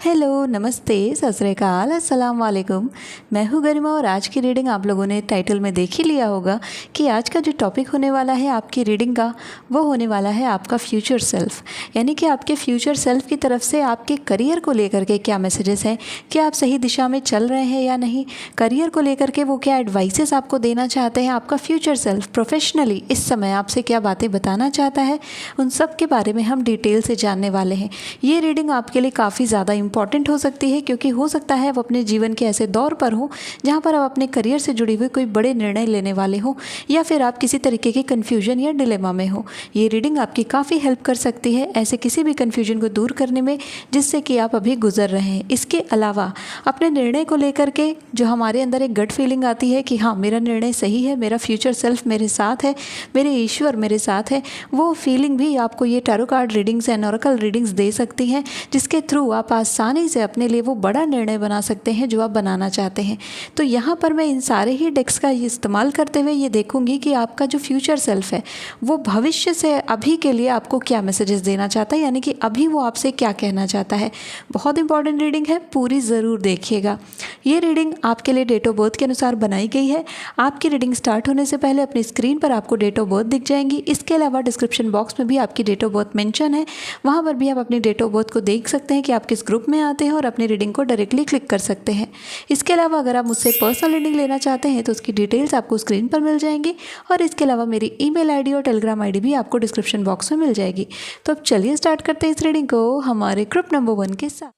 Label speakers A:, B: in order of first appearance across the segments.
A: Hello, नमस्ते, सत श्री अकाल, अस्सलाम वालेकुम। मैं हूँ गरिमा और आज की रीडिंग आप लोगों ने टाइटल में देख ही लिया होगा कि आज का जो टॉपिक होने वाला है आपकी रीडिंग का वो होने वाला है आपका फ्यूचर सेल्फ। यानी कि आपके फ्यूचर सेल्फ की तरफ से आपके करियर को लेकर के क्या मैसेजेस हैं, क्या आप सही दिशा में चल रहे हैं या नहीं, करियर को लेकर के वो क्या एडवाइसेस आपको देना चाहते हैं, आपका फ्यूचर सेल्फ प्रोफेशनली इस समय आपसे क्या बातें बताना चाहता है, उन सब के बारे में हम डिटेल से जानने वाले हैं। ये रीडिंग आपके लिए काफ़ी ज़्यादा इंपॉर्टेंट हो सकती है क्योंकि हो सकता है आप अपने जीवन के ऐसे दौर पर हो जहाँ पर आप अपने करियर से जुड़े हुए कोई बड़े निर्णय लेने वाले हो या फिर आप किसी तरीके के कन्फ्यूजन या डिलेमा में हो। ये रीडिंग आपकी काफ़ी हेल्प कर सकती है ऐसे किसी भी कन्फ्यूजन को दूर करने में जिससे कि आप अभी गुजर रहे हैं। इसके अलावा अपने निर्णय को लेकर के जो हमारे अंदर एक गट फीलिंग आती है कि हाँ मेरा निर्णय सही है, मेरा फ्यूचर सेल्फ मेरे साथ है, मेरे ईश्वर मेरे साथ है, वो फीलिंग भी आपको ये tarot card readings and oracle readings दे सकती हैं जिसके थ्रू आप आसानी से अपने लिए वो बड़ा निर्णय बना सकते हैं जो आप बनाना चाहते हैं। तो यहाँ पर मैं इन सारे ही डेक्स का इस्तेमाल करते हुए ये देखूंगी कि आपका जो फ्यूचर सेल्फ है वो भविष्य से अभी के लिए आपको क्या मैसेजेस देना चाहता है, यानी कि अभी वो आपसे क्या कहना चाहता है। बहुत इंपॉर्टेंट रीडिंग है, पूरी ज़रूर देखिएगा। ये रीडिंग आपके लिए डेट ऑफ बर्थ के अनुसार बनाई गई है। आपकी रीडिंग स्टार्ट होने से पहले अपनी स्क्रीन पर आपको डेट ऑफ बर्थ दिख जाएंगी। इसके अलावा डिस्क्रिप्शन बॉक्स में भी आपकी डेट ऑफ बर्थ मेंशन है, वहाँ पर भी आप अपनी डेट ऑफ बर्थ को देख सकते हैं कि आप किस ग्रुप में आते हैं और अपनी रीडिंग को डायरेक्टली क्लिक कर सकते हैं। इसके अलावा अगर आप मुझसे पर्सनल रीडिंग लेना चाहते हैं तो उसकी डिटेल्स आपको स्क्रीन पर मिल जाएंगी और इसके अलावा मेरी ईमेल आईडी और टेलीग्राम आईडी भी आपको डिस्क्रिप्शन बॉक्स में मिल जाएगी। तो अब चलिए स्टार्ट करते हैं इस रीडिंग को हमारे ग्रुप नंबर 1 के साथ।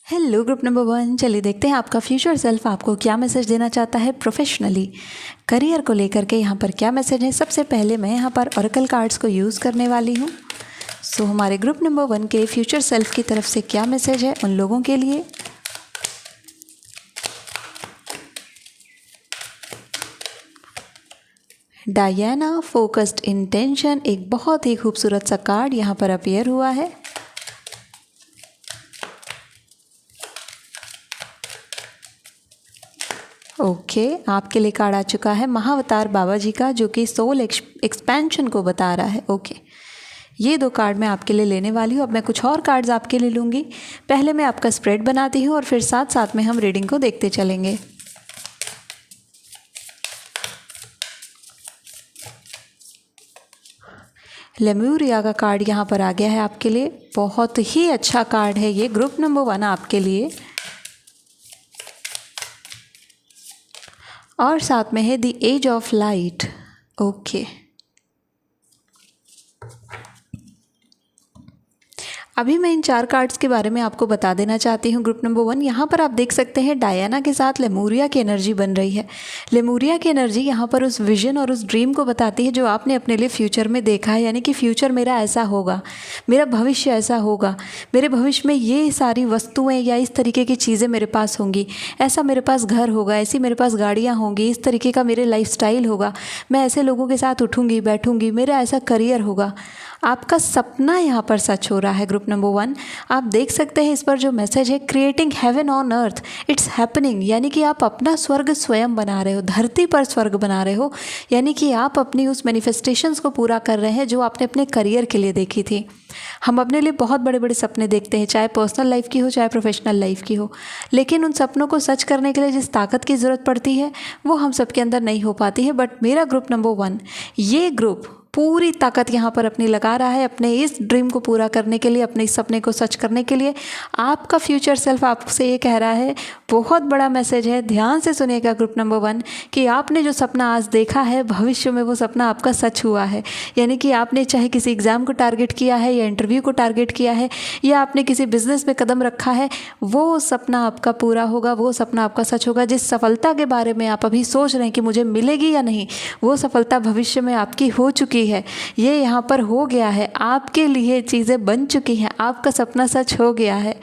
A: हेलो ग्रुप नंबर 1, चलिए देखते हैं आपका फ्यूचर सेल्फ आपको क्या मैसेज देना चाहता है प्रोफेशनली, करियर को लेकर के यहाँ पर क्या मैसेज है। सबसे पहले मैं यहाँ पर ओरेकल कार्ड्स को यूज़ करने वाली हूँ। सो हमारे ग्रुप नंबर 1 के फ्यूचर सेल्फ की तरफ से क्या मैसेज है उन लोगों के लिए। डायना फोकस्ड इंटेंशन, एक बहुत ही खूबसूरत सा कार्ड यहाँ पर अपीयर हुआ है। ओके, आपके लिए कार्ड आ चुका है महाअवतार बाबा जी का जो कि सोल एक्सपेंशन को बता रहा है। ओके, ये 2 कार्ड मैं आपके लिए लेने वाली हूँ। अब मैं कुछ और कार्ड्स आपके लिए लूँगी। पहले मैं आपका स्प्रेड बनाती हूँ और फिर साथ साथ में हम रीडिंग को देखते चलेंगे। लेम्यूरिया का कार्ड यहाँ पर आ गया है आपके लिए। बहुत ही अच्छा कार्ड है ये ग्रुप नंबर 1 आपके लिए। और साथ में है the edge of light. Okay, अभी मैं इन 4 कार्ड्स के बारे में आपको बता देना चाहती हूँ। ग्रुप नंबर 1 यहाँ पर आप देख सकते हैं डायना के साथ लेमूरिया की एनर्जी बन रही है। लेमूरिया की एनर्जी यहाँ पर उस विजन और उस ड्रीम को बताती है जो आपने अपने लिए फ्यूचर में देखा है, यानी कि फ्यूचर मेरा ऐसा होगा, मेरा भविष्य ऐसा होगा, मेरे भविष्य में ये सारी वस्तुएँ या इस तरीके की चीज़ें मेरे पास होंगी, ऐसा मेरे पास घर होगा, ऐसी मेरे पास गाड़ियाँ होंगी, इस तरीके का मेरे लाइफस्टाइल होगा, मैं ऐसे लोगों के साथ उठूँगी बैठूँगी, मेरा ऐसा करियर होगा। आपका सपना यहाँ पर सच हो रहा है ग्रुप नंबर 1। आप देख सकते हैं इस पर जो मैसेज है, creating heaven on earth, it's happening, यानी कि आप अपना स्वर्ग स्वयं बना रहे हो, धरती पर स्वर्ग बना रहे हो, यानी कि आप अपनी उस मैनिफेस्टेशंस को पूरा कर रहे हैं जो आपने अपने करियर के लिए देखी थी। हम अपने लिए बहुत बड़े बड़े सपने देखते हैं, चाहे पर्सनल लाइफ की हो चाहे प्रोफेशनल लाइफ की हो, लेकिन उन सपनों को सच करने के लिए जिस ताकत की ज़रूरत पड़ती है वो हम सबके अंदर नहीं हो पाती है। बट मेरा ग्रुप नंबर 1, ये ग्रुप पूरी ताकत यहाँ पर अपनी लगा रहा है अपने इस ड्रीम को पूरा करने के लिए, अपने इस सपने को सच करने के लिए। आपका फ्यूचर सेल्फ आपसे ये कह रहा है, बहुत बड़ा मैसेज है, ध्यान से सुनिएगा ग्रुप नंबर 1, कि आपने जो सपना आज देखा है भविष्य में वो सपना आपका सच हुआ है। यानी कि आपने चाहे किसी एग्ज़ाम को टारगेट किया है या इंटरव्यू को टारगेट किया है या आपने किसी बिजनेस में कदम रखा है, वो सपना आपका पूरा होगा, वो सपना आपका सच होगा। जिस सफलता के बारे में आप अभी सोच रहे हैं कि मुझे मिलेगी या नहीं, वो सफलता भविष्य में आपकी हो चुकी है, ये यहाँ पर हो गया है, आपके लिए चीज़ें बन चुकी हैं, आपका सपना सच हो गया है।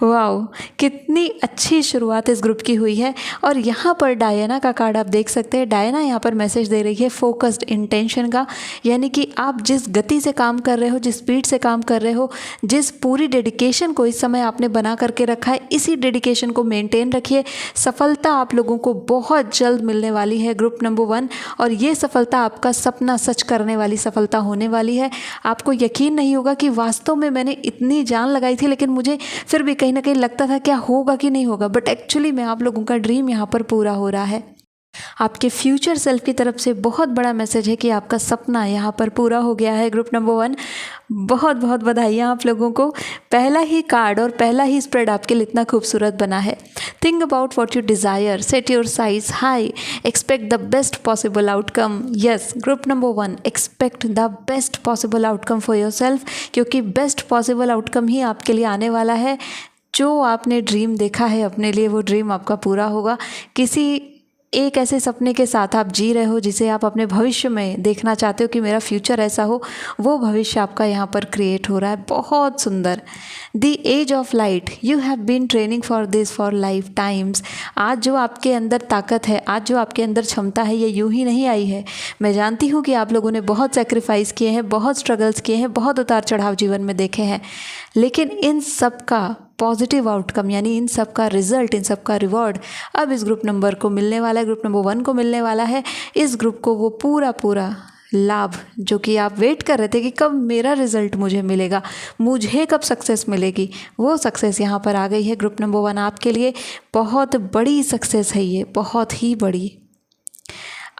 A: वाओ, कितनी अच्छी शुरुआत इस ग्रुप की हुई है। और यहाँ पर डायना का कार्ड आप देख सकते हैं। डायना यहाँ पर मैसेज दे रही है फोकस्ड इंटेंशन का, यानी कि आप जिस गति से काम कर रहे हो, जिस स्पीड से काम कर रहे हो, जिस पूरी डेडिकेशन को इस समय आपने बना करके रखा है, इसी डेडिकेशन को मेंटेन रखिए। सफलता आप लोगों को बहुत जल्द मिलने वाली है ग्रुप नंबर 1, और ये सफलता आपका सपना सच करने वाली वाली सफलता होने वाली है। आपको यकीन नहीं होगा कि वास्तव में मैंने इतनी जान लगाई थी, लेकिन मुझे फिर भी कहीं ना कहीं लगता था क्या होगा कि नहीं होगा, बट एक्चुअली में आप लोगों का ड्रीम यहाँ पर पूरा हो रहा है। आपके फ्यूचर सेल्फ की तरफ से बहुत बड़ा मैसेज है कि आपका सपना यहाँ पर पूरा हो गया है। ग्रुप नंबर 1, बहुत बहुत बधाइयाँ आप लोगों को। पहला ही कार्ड और पहला ही स्प्रेड आपके लिए इतना खूबसूरत बना है। Think about what you desire, set your size high, expect the best possible outcome. Yes, group number 1, expect the best possible outcome for your self, क्योंकि बेस्ट पॉसिबल आउटकम ही आपके लिए आने वाला है। जो आपने ड्रीम देखा है अपने लिए, वो ड्रीम आपका पूरा होगा। किसी एक ऐसे सपने के साथ आप जी रहे हो जिसे आप अपने भविष्य में देखना चाहते हो कि मेरा फ्यूचर ऐसा हो, वो भविष्य आपका यहाँ पर क्रिएट हो रहा है। बहुत सुंदर। The edge of light, you have been training for this for lifetimes. आज जो आपके अंदर ताकत है, आज जो आपके अंदर क्षमता है, ये यूं ही नहीं आई है। मैं जानती हूँ कि आप लोगों ने बहुत सेक्रीफाइस किए हैं, बहुत स्ट्रगल्स किए हैं, बहुत उतार चढ़ाव जीवन में देखे हैं, लेकिन इन सब का पॉजिटिव आउटकम यानी इन सब का रिजल्ट, इन सब का रिवॉर्ड अब इस ग्रुप नंबर को मिलने वाला है, ग्रुप नंबर 1 को मिलने वाला है। इस ग्रुप को वो पूरा लाभ जो कि आप वेट कर रहे थे कि कब मेरा रिजल्ट मुझे मिलेगा, मुझे कब सक्सेस मिलेगी, वो सक्सेस यहाँ पर आ गई है। ग्रुप नंबर 1 आपके लिए बहुत बड़ी सक्सेस है, ये बहुत ही बड़ी।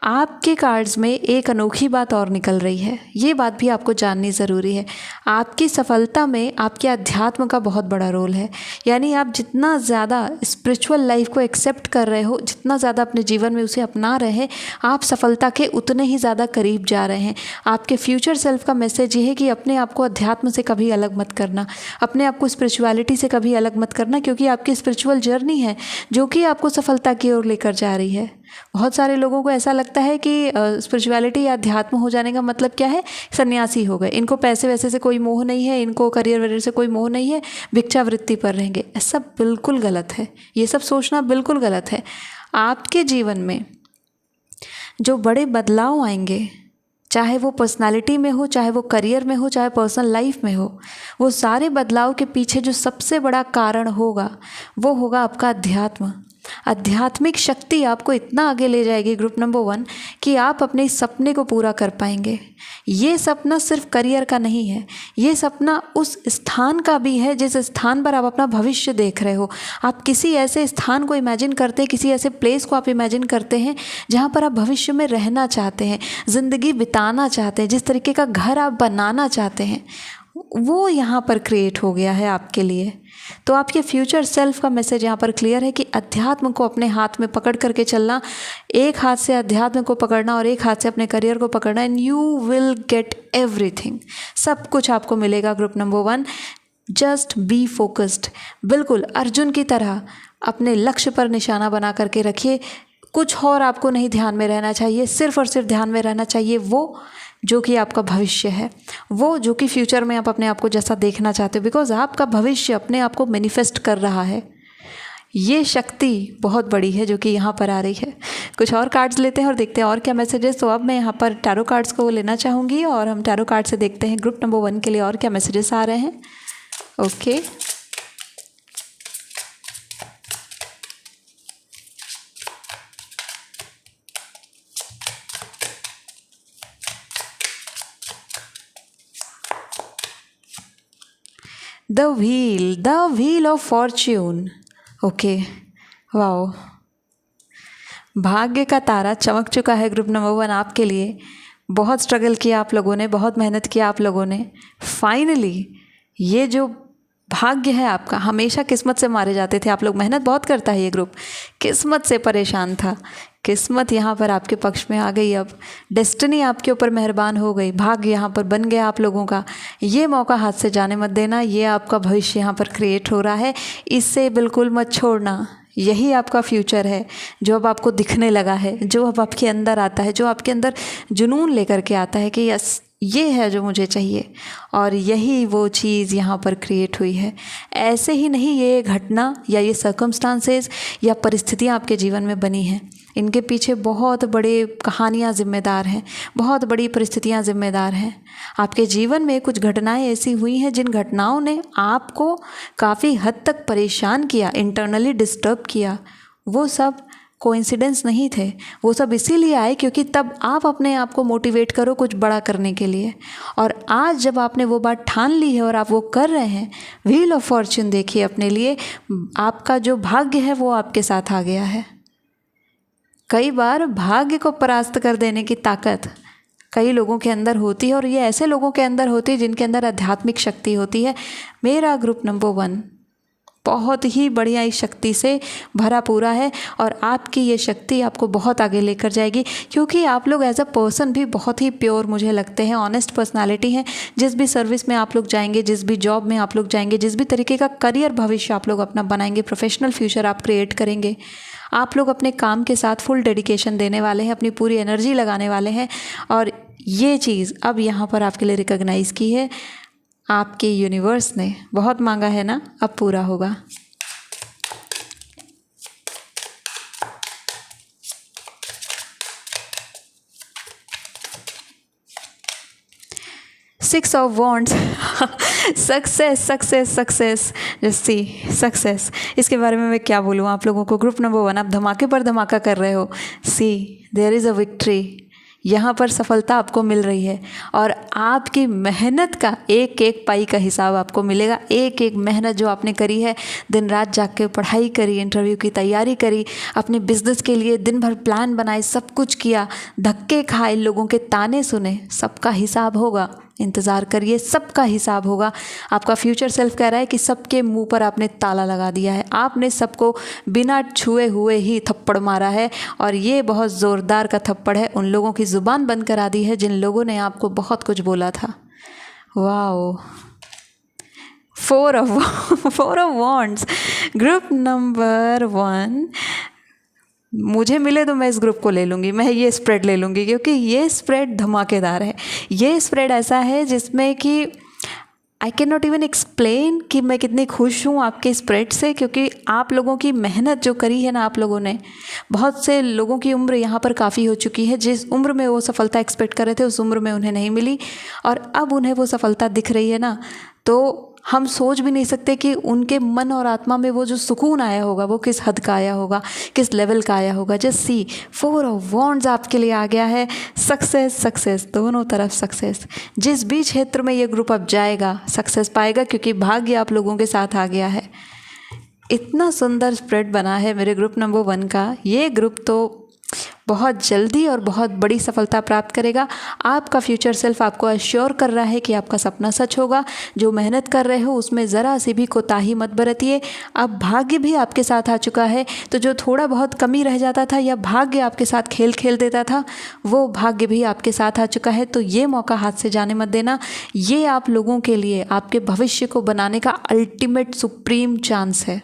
A: आपके कार्ड्स में एक अनोखी बात और निकल रही है, ये बात भी आपको जाननी ज़रूरी है। आपकी सफलता में आपके अध्यात्म का बहुत बड़ा रोल है। यानी आप जितना ज़्यादा स्पिरिचुअल लाइफ को एक्सेप्ट कर रहे हो, जितना ज़्यादा अपने जीवन में उसे अपना रहे हैं, आप सफलता के उतने ही ज़्यादा करीब जा रहे हैं। आपके फ्यूचर सेल्फ का मैसेज ये है कि अपने आप को अध्यात्म से कभी अलग मत करना, अपने आप को स्पिरिचुअलिटी से कभी अलग मत करना, क्योंकि आपकी स्पिरिचुअल जर्नी है जो कि आपको सफलता की ओर लेकर जा रही है। बहुत सारे लोगों को ऐसा लगता है कि स्पिरिचुअलिटी या अध्यात्म हो जाने का मतलब क्या है, सन्यासी हो गए, इनको पैसे वैसे से कोई मोह नहीं है, इनको करियर वरियर से कोई मोह नहीं है, भिक्षावृत्ति पर रहेंगे। ऐसा बिल्कुल गलत है, ये सब सोचना बिल्कुल गलत है। आपके जीवन में जो बड़े बदलाव आएंगे, चाहे वो पर्सनालिटी में हो, चाहे वो करियर में हो, चाहे पर्सनल लाइफ में हो, वो सारे बदलाव के पीछे जो सबसे बड़ा कारण होगा वो होगा आपका अध्यात्म। आध्यात्मिक शक्ति आपको इतना आगे ले जाएगी ग्रुप नंबर 1 कि आप अपने इस सपने को पूरा कर पाएंगे। ये सपना सिर्फ करियर का नहीं है, ये सपना उस स्थान का भी है जिस स्थान पर आप अपना भविष्य देख रहे हो। आप किसी ऐसे स्थान को इमेजिन करते हैं, किसी ऐसे प्लेस को आप इमेजिन करते हैं जहाँ पर आप भविष्य में रहना चाहते हैं, ज़िंदगी बिताना चाहते हैं, जिस तरीके का घर आप बनाना चाहते हैं, वो यहाँ पर क्रिएट हो गया है आपके लिए। तो आपके फ्यूचर सेल्फ का मैसेज यहाँ पर क्लियर है कि अध्यात्म को अपने हाथ में पकड़ करके चलना, एक हाथ से अध्यात्म को पकड़ना और एक हाथ से अपने करियर को पकड़ना, and you will get everything. सब कुछ आपको मिलेगा group number 1। Just be focused, बिल्कुल अर्जुन की तरह अपने लक्ष्य पर निशाना बना करके रखिए। कुछ और आपको नहीं ध्यान में रहना चाहिए, सिर्फ और सिर्फ ध्यान में रहना चाहिए वो जो कि आपका भविष्य है, वो जो कि फ्यूचर में आप अपने आप को जैसा देखना चाहते हो, बिकॉज आपका भविष्य अपने आप को मैनिफेस्ट कर रहा है। ये शक्ति बहुत बड़ी है जो कि यहाँ पर आ रही है। कुछ और कार्ड्स लेते हैं और देखते हैं और क्या मैसेजेस। तो अब मैं यहाँ पर टैरो कार्ड्स को लेना चाहूँगी और हम टैरो कार्ड से देखते हैं ग्रुप नंबर 1 के लिए और क्या मैसेजेस आ रहे हैं। Okay, the wheel of Fortune. Okay, wow, भाग्य का तारा चमक चुका है ग्रुप नंबर 1 आपके लिए। बहुत स्ट्रगल किया आप लोगों ने, बहुत मेहनत किया आप लोगों ने। फाइनली ये जो भाग्य है आपका, हमेशा किस्मत से मारे जाते थे आप लोग, मेहनत बहुत करता है ये ग्रुप, किस्मत से परेशान था, किस्मत यहाँ पर आपके पक्ष में आ गई। अब डेस्टिनी आपके ऊपर मेहरबान हो गई, भाग्य यहाँ पर बन गया आप लोगों का। ये मौका हाथ से जाने मत देना, ये आपका भविष्य यहाँ पर क्रिएट हो रहा है, इससे बिल्कुल मत छोड़ना। यही आपका फ्यूचर है जो अब आपको दिखने लगा है, जो अब आपके अंदर आता है, जो आपके अंदर जुनून लेकर के आता है कि यस ये है जो मुझे चाहिए, और यही वो चीज़ यहाँ पर क्रिएट हुई है। ऐसे ही नहीं ये घटना या ये सर्कमस्टांसेस या परिस्थितियाँ आपके जीवन में बनी हैं, इनके पीछे बहुत बड़े कहानियाँ ज़िम्मेदार हैं, बहुत बड़ी परिस्थितियाँ ज़िम्मेदार हैं। आपके जीवन में कुछ घटनाएं ऐसी हुई हैं जिन घटनाओं ने आपको काफ़ी हद तक परेशान किया, इंटरनली डिस्टर्ब किया। वो सब कोइंसिडेंस नहीं थे, वो सब इसीलिए आए क्योंकि तब आप अपने आप को मोटिवेट करो कुछ बड़ा करने के लिए। और आज जब आपने वो बात ठान ली है और आप वो कर रहे हैं, व्हील ऑफ फॉर्च्यून देखिए अपने लिए, आपका जो भाग्य है वो आपके साथ आ गया है। कई बार भाग्य को परास्त कर देने की ताकत कई लोगों के अंदर होती है, और ये ऐसे लोगों के अंदर होती है जिनके अंदर आध्यात्मिक शक्ति होती है। मेरा ग्रुप नंबर 1 बहुत ही बढ़िया इस शक्ति से भरा पूरा है, और आपकी ये शक्ति आपको बहुत आगे लेकर जाएगी, क्योंकि आप लोग एज अ पर्सन भी बहुत ही प्योर मुझे लगते हैं, ऑनेस्ट पर्सनालिटी हैं। जिस भी सर्विस में आप लोग जाएंगे, जिस भी जॉब में आप लोग जाएंगे, जिस भी तरीके का करियर भविष्य आप लोग अपना बनाएंगे, प्रोफेशनल फ्यूचर आप क्रिएट करेंगे, आप लोग अपने काम के साथ फुल डेडिकेशन देने वाले हैं, अपनी पूरी एनर्जी लगाने वाले हैं। और ये चीज़ अब यहाँ पर आपके लिए रिकॉग्नाइज़ की है, आपके यूनिवर्स ने बहुत मांगा है ना, अब पूरा होगा। Six of wands, success success success, जैसी सक्सेस, इसके बारे में मैं क्या बोलूँ आप लोगों को। ग्रुप नंबर 1 आप धमाके पर धमाका कर रहे हो। सी देयर इज़ अ विक्ट्री, यहाँ पर सफलता आपको मिल रही है, और आपकी मेहनत का एक एक पाई का हिसाब आपको मिलेगा। एक एक मेहनत जो आपने करी है, दिन रात जाग के पढ़ाई करी, इंटरव्यू की तैयारी करी, अपने बिजनेस के लिए दिन भर प्लान बनाए, सब कुछ किया, धक्के खाए, लोगों के ताने सुने, सबका हिसाब होगा। इंतज़ार करिए, सबका हिसाब होगा। आपका फ्यूचर सेल्फ कह रहा है कि सबके मुंह पर आपने ताला लगा दिया है, आपने सबको बिना छुए हुए ही थप्पड़ मारा है, और ये बहुत ज़ोरदार का थप्पड़ है। उन लोगों की ज़ुबान बंद करा दी है जिन लोगों ने आपको बहुत कुछ बोला था। Wow, 4 of wands, group number 1, मुझे मिले तो मैं इस ग्रुप को ले लूँगी, मैं ये स्प्रेड ले लूँगी, क्योंकि ये स्प्रेड धमाकेदार है। ये स्प्रेड ऐसा है जिसमें कि I can not even explain कि मैं कितनी खुश हूँ आपके स्प्रेड से, क्योंकि आप लोगों की मेहनत जो करी है ना, आप लोगों ने, बहुत से लोगों की उम्र यहाँ पर काफ़ी हो चुकी है। जिस उम्र में वो सफलता एक्सपेक्ट कर रहे थे उस उम्र में उन्हें नहीं मिली, और अब उन्हें वो सफलता दिख रही है ना, तो हम सोच भी नहीं सकते कि उनके मन और आत्मा में वो जो सुकून आया होगा वो किस हद का आया होगा, किस लेवल का आया होगा। जस्ट सी, 4 ऑफ वॉन्ड्स आपके लिए आ गया है। सक्सेस सक्सेस, दोनों तरफ सक्सेस। जिस भी क्षेत्र में ये ग्रुप अब जाएगा सक्सेस पाएगा, क्योंकि भाग्य आप लोगों के साथ आ गया है। इतना सुंदर स्प्रेड बना है मेरे ग्रुप नंबर 1 का। ये ग्रुप तो बहुत जल्दी और बहुत बड़ी सफलता प्राप्त करेगा। आपका फ्यूचर सेल्फ आपको अश्योर कर रहा है कि आपका सपना सच होगा। जो मेहनत कर रहे हो उसमें ज़रा सी भी कोताही मत बरतिए। अब भाग्य भी आपके साथ आ चुका है, तो जो थोड़ा बहुत कमी रह जाता था या भाग्य आपके साथ खेल खेल देता था, वो भाग्य भी आपके साथ आ चुका है। तो ये मौका हाथ से जाने मत देना। ये आप लोगों के लिए आपके भविष्य को बनाने का अल्टीमेट सुप्रीम चांस है।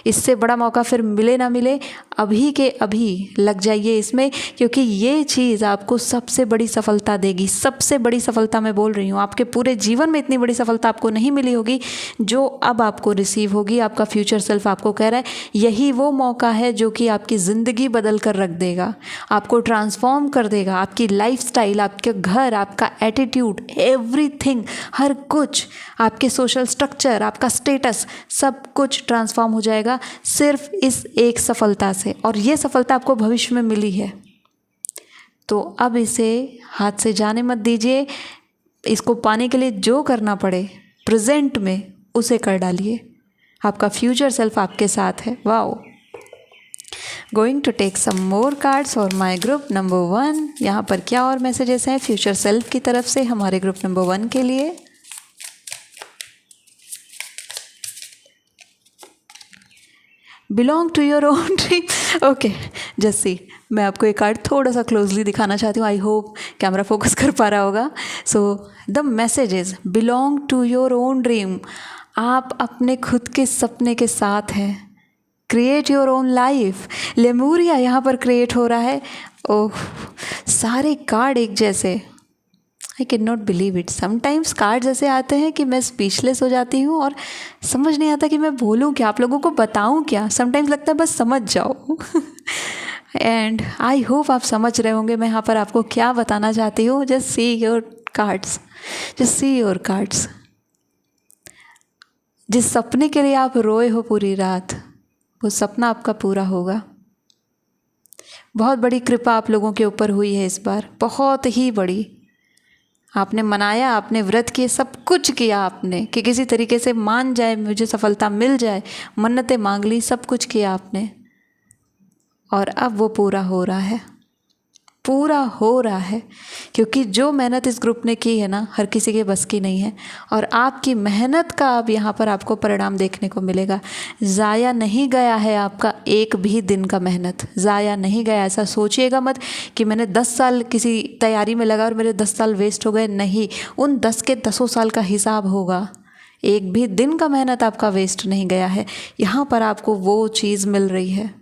A: इससे बड़ा मौका फिर मिले ना मिले, अभी के अभी लग जाइए इसमें, क्योंकि ये चीज़ आपको सबसे बड़ी सफलता देगी। सबसे बड़ी सफलता मैं बोल रही हूँ, आपके पूरे जीवन में इतनी बड़ी सफलता आपको नहीं मिली होगी जो अब आपको रिसीव होगी। आपका फ्यूचर सेल्फ आपको कह रहा है यही वो मौका है जो कि आपकी ज़िंदगी बदल कर रख देगा, आपको ट्रांसफॉर्म कर देगा। आपकी लाइफस्टाइल, आपके घर, आपका एटीट्यूड, एवरीथिंग, हर कुछ, आपके सोशल स्ट्रक्चर, आपका स्टेटस, सब कुछ ट्रांसफॉर्म हो जाएगा सिर्फ इस एक सफलता से। और ये सफलता आपको भविष्य में मिली है, तो अब इसे हाथ से जाने मत दीजिए। इसको पाने के लिए जो करना पड़े प्रेजेंट में उसे कर डालिए। आपका फ्यूचर सेल्फ आपके साथ है। Wow, going to take some more cards for my group number 1। यहाँ पर क्या और मैसेजेस हैं फ्यूचर सेल्फ की तरफ से हमारे ग्रुप नंबर 1 के लिए। Belong to your own dream. Okay Jassi, मैं आपको एक कार्ड थोड़ा सा क्लोजली दिखाना चाहती हूँ। आई होप कैमरा फोकस कर पा रहा होगा। So the message is belong to your own dream. आप अपने खुद के सपने के साथ हैं। Create your own life. Lemuria यहाँ पर क्रिएट हो रहा है। ओह, सारे कार्ड एक जैसे, I can not believe it. Sometimes cards ऐसे आते हैं कि मैं स्पीचलेस हो जाती हूँ और समझ नहीं आता कि मैं बोलूँ क्या, आप लोगों को बताऊँ क्या। समटाइम्स लगता है बस समझ जाओ। एंड आई होप आप समझ रहे होंगे मैं यहाँ पर आपको क्या बताना चाहती हूँ। Just see your cards, just see your cards. जिस सपने के लिए आप रोए हो पूरी रात, वो सपना आपका पूरा होगा। बहुत बड़ी कृपा आप लोगों के ऊपर हुई है इस बार, बहुत ही बड़ी। आपने मनाया, आपने व्रत किए, सब कुछ किया आपने कि किसी तरीके से मान जाए, मुझे सफलता मिल जाए, मन्नतें मांग ली, सब कुछ किया आपने, और अब वो पूरा हो रहा है, पूरा हो रहा है। क्योंकि जो मेहनत इस ग्रुप ने की है ना, हर किसी के बस की नहीं है, और आपकी मेहनत का अब यहाँ पर आपको परिणाम देखने को मिलेगा। ज़ाया नहीं गया है आपका एक भी दिन का मेहनत, ज़ाया नहीं गया। ऐसा सोचिएगा मत कि मैंने 10 साल किसी तैयारी में लगा और मेरे 10 साल वेस्ट हो गए, नहीं, उन 10 के 10 साल का हिसाब होगा। एक भी दिन का मेहनत आपका वेस्ट नहीं गया है, यहाँ पर आपको वो चीज़ मिल रही है।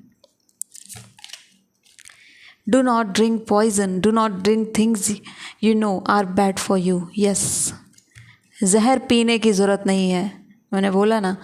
A: Do not drink poison, do not drink things you know are bad for you. Yes, जहर पीने की ज़रूरत नहीं है। मैंने बोला ना,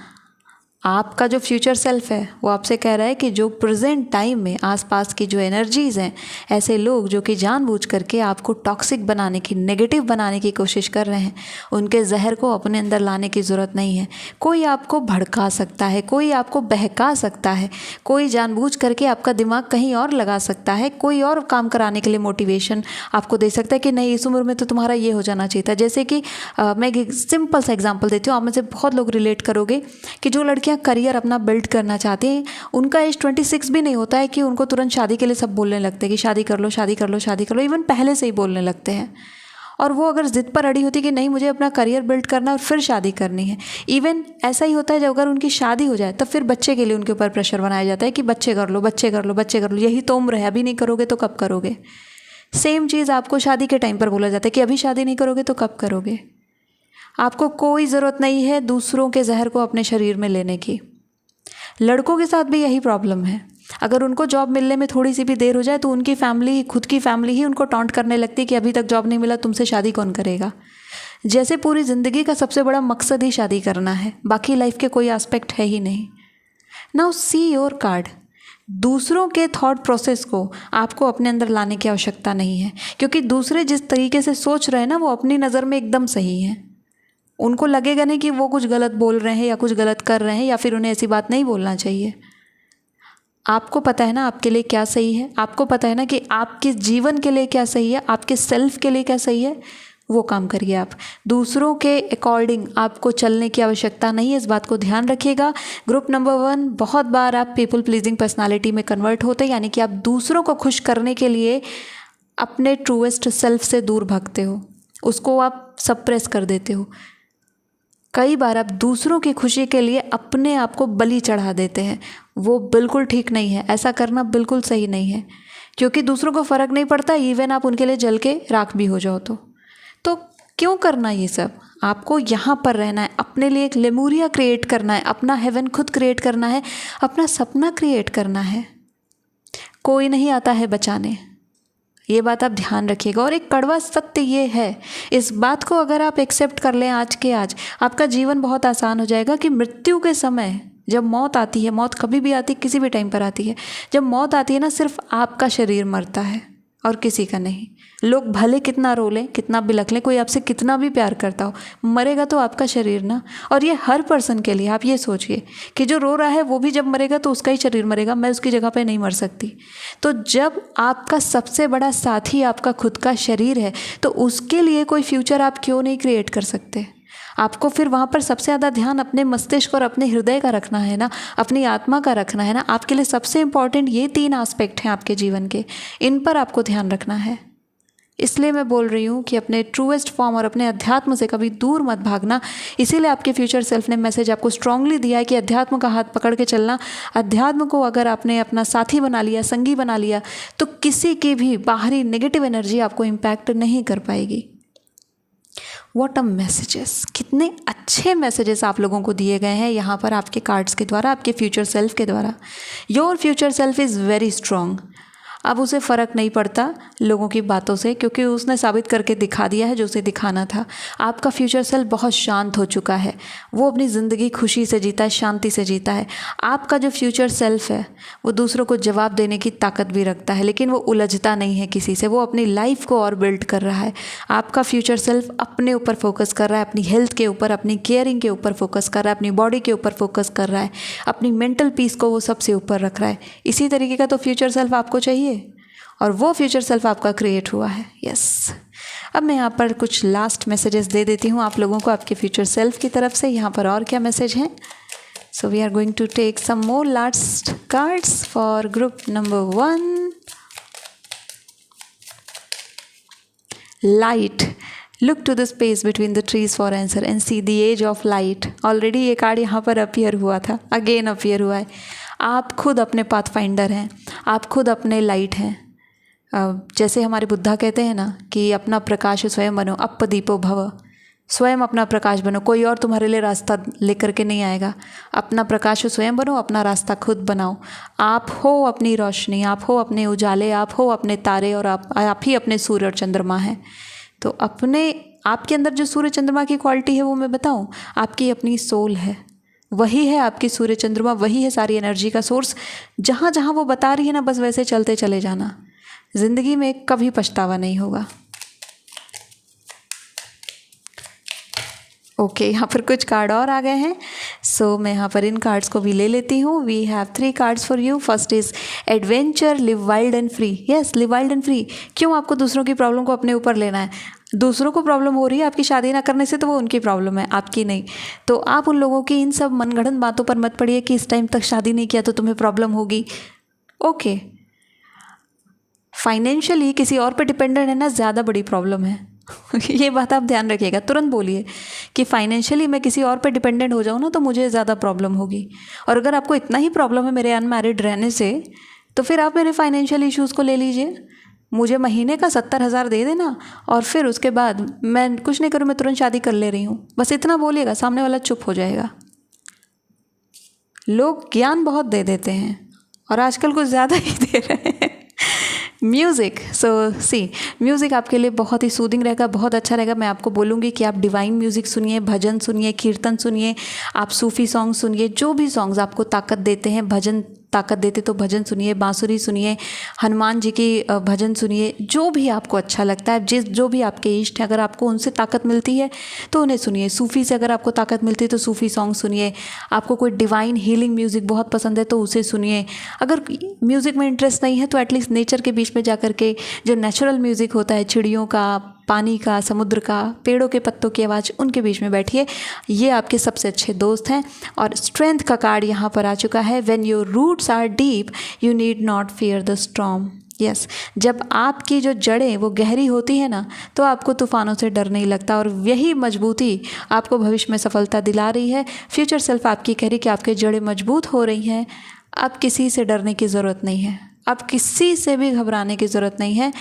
A: आपका जो फ्यूचर सेल्फ है वो आपसे कह रहा है कि जो प्रेजेंट टाइम में आसपास की जो एनर्जीज़ हैं, ऐसे लोग जो कि जानबूझ करके आपको टॉक्सिक बनाने की, नेगेटिव बनाने की कोशिश कर रहे हैं, उनके जहर को अपने अंदर लाने की ज़रूरत नहीं है। कोई आपको भड़का सकता है, कोई आपको बहका सकता है, कोई जानबूझ करके आपका दिमाग कहीं और लगा सकता है, कोई और काम कराने के लिए मोटिवेशन आपको दे सकता है कि नहीं, इस उम्र में तो तुम्हारा ये हो जाना चाहिए था। जैसे कि मैं एक सिंपल सा एग्जाम्पल देती हूँ, आप में से बहुत लोग रिलेट करोगे कि जो लड़कियाँ करियर अपना बिल्ड करना चाहती हैं, उनका एज 26 भी नहीं होता है कि उनको तुरंत शादी के लिए सब बोलने लगते हैं कि शादी कर लो, शादी कर लो, शादी कर लो, इवन पहले से ही बोलने लगते हैं। और वो अगर ज़िद पर अड़ी होती कि नहीं, मुझे अपना करियर बिल्ड करना है और फिर शादी करनी है। इवन ऐसा ही होता है, जब अगर उनकी शादी हो जाए तब फिर बच्चे के लिए उनके ऊपर प्रेशर बनाया जाता है कि बच्चे कर लो, बच्चे कर लो, बच्चे कर लो, यही तो उम्र है, अभी नहीं करोगे तो कब करोगे। सेम चीज़ आपको शादी के टाइम पर बोला जाता है कि अभी शादी नहीं करोगे तो कब करोगे। आपको कोई ज़रूरत नहीं है दूसरों के जहर को अपने शरीर में लेने की। लड़कों के साथ भी यही प्रॉब्लम है। अगर उनको जॉब मिलने में थोड़ी सी भी देर हो जाए तो उनकी फैमिली, खुद की फैमिली ही उनको टॉन्ट करने लगती है कि अभी तक जॉब नहीं मिला, तुमसे शादी कौन करेगा। जैसे पूरी ज़िंदगी का सबसे बड़ा मकसद ही शादी करना है, बाकी लाइफ के कोई एस्पेक्ट है ही नहीं। Now see your card. दूसरों के थॉट प्रोसेस को आपको अपने अंदर लाने की आवश्यकता नहीं है, क्योंकि दूसरे जिस तरीके से सोच रहे हैं ना, वो अपनी नज़र में एकदम सही है। उनको लगेगा नहीं कि वो कुछ गलत बोल रहे हैं या कुछ गलत कर रहे हैं, या फिर उन्हें ऐसी बात नहीं बोलना चाहिए। आपको पता है ना आपके लिए क्या सही है, आपको पता है ना कि आपके जीवन के लिए क्या सही है, आपके सेल्फ के लिए क्या सही है, वो काम करिए आप। दूसरों के अकॉर्डिंग आपको चलने की आवश्यकता नहीं है, इस बात को ध्यान रखिएगा। ग्रुप नंबर 1, बहुत बार आप पीपल प्लीजिंग पर्सनालिटी में कन्वर्ट होते हैं, यानी कि आप दूसरों को खुश करने के लिए अपने ट्रूएस्ट सेल्फ से दूर भागते हो, उसको आप सप्रेस कर देते हो। कई बार आप दूसरों की खुशी के लिए अपने आप को बलि चढ़ा देते हैं, वो बिल्कुल ठीक नहीं है। ऐसा करना बिल्कुल सही नहीं है, क्योंकि दूसरों को फ़र्क नहीं पड़ता, इवन आप उनके लिए जल के राख भी हो जाओ तो क्यों करना ये सब। आपको यहाँ पर रहना है, अपने लिए एक लेमूरिया क्रिएट करना है, अपना हेवन खुद क्रिएट करना है, अपना सपना क्रिएट करना है। कोई नहीं आता है बचाने, ये बात आप ध्यान रखिएगा। और एक कड़वा सत्य ये है, इस बात को अगर आप एक्सेप्ट कर लें आज के आज, आपका जीवन बहुत आसान हो जाएगा कि मृत्यु के समय जब मौत आती है, मौत कभी भी आती है, किसी भी टाइम पर आती है, जब मौत आती है ना, सिर्फ आपका शरीर मरता है और किसी का नहीं। लोग भले कितना रो लें, कितना बिलख लें, कोई आपसे कितना भी प्यार करता हो, मरेगा तो आपका शरीर ना। और ये हर पर्सन के लिए, आप ये सोचिए कि जो रो रहा है वो भी जब मरेगा तो उसका ही शरीर मरेगा, मैं उसकी जगह पे नहीं मर सकती। तो जब आपका सबसे बड़ा साथी आपका खुद का शरीर है, तो उसके लिए कोई फ्यूचर आप क्यों नहीं क्रिएट कर सकते। आपको फिर वहाँ पर सबसे ज़्यादा ध्यान अपने मस्तिष्क और अपने हृदय का रखना है ना, अपनी आत्मा का रखना है ना। आपके लिए सबसे इम्पॉर्टेंट ये 3 एस्पेक्ट हैं आपके जीवन के, इन पर आपको ध्यान रखना है। इसलिए मैं बोल रही हूँ कि अपने ट्रूएस्ट फॉर्म और अपने अध्यात्म से कभी दूर मत भागना। इसीलिए आपके फ्यूचर सेल्फ ने मैसेज आपको स्ट्रांगली दिया है कि अध्यात्म का हाथ पकड़ के चलना। अध्यात्म को अगर आपने अपना साथी बना लिया, संगी बना लिया, तो किसी की भी बाहरी नेगेटिव एनर्जी आपको इम्पैक्ट नहीं कर पाएगी। व्हाट अ मैसेजेस, कितने अच्छे मैसेजेस आप लोगों को दिए गए हैं यहाँ पर आपके कार्ड्स के द्वारा, आपके फ्यूचर सेल्फ के द्वारा। Your future self is very strong. अब उसे फ़र्क नहीं पड़ता लोगों की बातों से, क्योंकि उसने साबित करके दिखा दिया है जो उसे दिखाना था। आपका फ्यूचर सेल्फ बहुत शांत हो चुका है, वो अपनी ज़िंदगी खुशी से जीता है, शांति से जीता है। आपका जो फ्यूचर सेल्फ है वो दूसरों को जवाब देने की ताकत भी रखता है, लेकिन वो उलझता नहीं है किसी से, वो अपनी लाइफ को और बिल्ड कर रहा है। आपका फ्यूचर सेल्फ अपने ऊपर फोकस कर रहा है, अपनी हेल्थ के ऊपर, अपनी केयरिंग के ऊपर फोकस कर रहा है, अपनी बॉडी के ऊपर फोकस कर रहा है, अपनी मेंटल पीस को वो सबसे ऊपर रख रहा है। इसी तरीके का तो फ्यूचर सेल्फ आपको चाहिए। और वो फ्यूचर सेल्फ आपका क्रिएट हुआ है। यस। अब मैं यहाँ पर कुछ लास्ट मैसेजेस दे देती हूँ आप लोगों को आपके फ्यूचर सेल्फ की तरफ से। यहाँ पर और क्या मैसेज हैं? So we are going to take some more last cards for group number 1। Light, look to the space between the trees for answer and see the edge of light. Already ये card यहाँ पर appear हुआ था, again appear हुआ है। आप खुद अपने पाथ फाइंडर हैं, आप खुद अपने लाइट हैं। जैसे हमारे बुद्धा कहते हैं ना कि अपना प्रकाश स्वयं बनो, अप दीपो भव। स्वयं अपना प्रकाश बनो, कोई और तुम्हारे लिए रास्ता लेकर के नहीं आएगा। अपना प्रकाश स्वयं बनो, अपना रास्ता खुद बनाओ। आप हो अपनी रोशनी, आप हो अपने उजाले, आप हो अपने तारे, और आप ही अपने सूर्य और चंद्रमा हैं। तो अपने आपके अंदर जो सूर्य चंद्रमा की क्वालिटी है वो मैं बताऊं, आपकी अपनी सोल है, वही है आपकी सूर्य चंद्रमा, वही है सारी एनर्जी का सोर्स। जहाँ जहाँ वो बता रही है ना, बस वैसे चलते चले जाना। ज़िंदगी में कभी पछतावा नहीं होगा। ओके, यहाँ पर कुछ कार्ड और आ गए हैं। सो मैं यहाँ पर इन कार्ड्स को भी ले लेती हूँ। We have 3 cards for you. First is adventure, live wild and free. Yes, live wild and free. क्यों आपको दूसरों की प्रॉब्लम को अपने ऊपर लेना है? दूसरों को प्रॉब्लम हो रही है आपकी शादी ना करने से, तो वो उनकी प्रॉब्लम है, आपकी नहीं। तो आप उन लोगों की इन सब मनगढ़ंत बातों पर मत पड़िए कि इस टाइम तक शादी नहीं किया तो तुम्हें प्रॉब्लम होगी। ओके, फाइनेंशियली किसी और पे डिपेंडेंट है ना, ज़्यादा बड़ी प्रॉब्लम है। ये बात आप ध्यान रखिएगा, तुरंत बोलिए कि फाइनेंशियली मैं किसी और पे डिपेंडेंट हो जाऊँ ना तो मुझे ज़्यादा प्रॉब्लम होगी। और अगर आपको इतना ही प्रॉब्लम है मेरे अनमैरिड रहने से, तो फिर आप मेरे फाइनेंशियल इश्यूज़ को ले लीजिए। मुझे महीने का 70,000 दे देना और फिर उसके बाद मैं कुछ नहीं करूँ, मैं तुरंत शादी कर ले रही हूँ, बस इतना बोलिएगा, सामने वाला चुप हो जाएगा। लोग ज्ञान बहुत दे देते हैं और आजकल कुछ ज़्यादा ही दे रहे हैं। म्यूज़िक, म्यूज़िक आपके लिए बहुत ही सूदिंग रहेगा, बहुत अच्छा रहेगा। मैं आपको बोलूँगी कि आप डिवाइन म्यूज़िक सुनिए, भजन सुनिए, कीर्तन सुनिए, आप सूफ़ी सॉन्ग सुनिए, जो भी सॉन्ग्स आपको ताकत देते हैं। भजन ताकत देते तो भजन सुनिए, बांसुरी सुनिए, हनुमान जी की भजन सुनिए, जो भी आपको अच्छा लगता है, जो भी आपके इष्ट हैं, अगर आपको उनसे ताकत मिलती है तो उन्हें सुनिए। सूफ़ी से अगर आपको ताकत मिलती है तो सूफ़ी सॉन्ग सुनिए। आपको कोई डिवाइन हीलिंग म्यूज़िक बहुत पसंद है तो उसे सुनिए। अगर म्यूज़िक में इंटरेस्ट नहीं है तो एटलीस्ट नेचर के बीच में जा कर के जो नेचुरल म्यूज़िक होता है, चिड़ियों का, पानी का, समुद्र का, पेड़ों के पत्तों की आवाज़, उनके बीच में बैठिए। ये आपके सबसे अच्छे दोस्त हैं। और स्ट्रेंथ का कार्ड यहाँ पर आ चुका है। When your roots are deep you need not fear the storm. Yes, जब आपकी जो जड़ें वो गहरी होती है ना, तो आपको तूफानों से डर नहीं लगता, और यही मजबूती आपको भविष्य में सफलता दिला रही है। फ्यूचर सेल्फ आपकी कह रही कि आपके जड़ें मजबूत हो रही हैं। अब किसी से डरने की ज़रूरत नहीं है, अब किसी से भी घबराने की ज़रूरत नहीं है।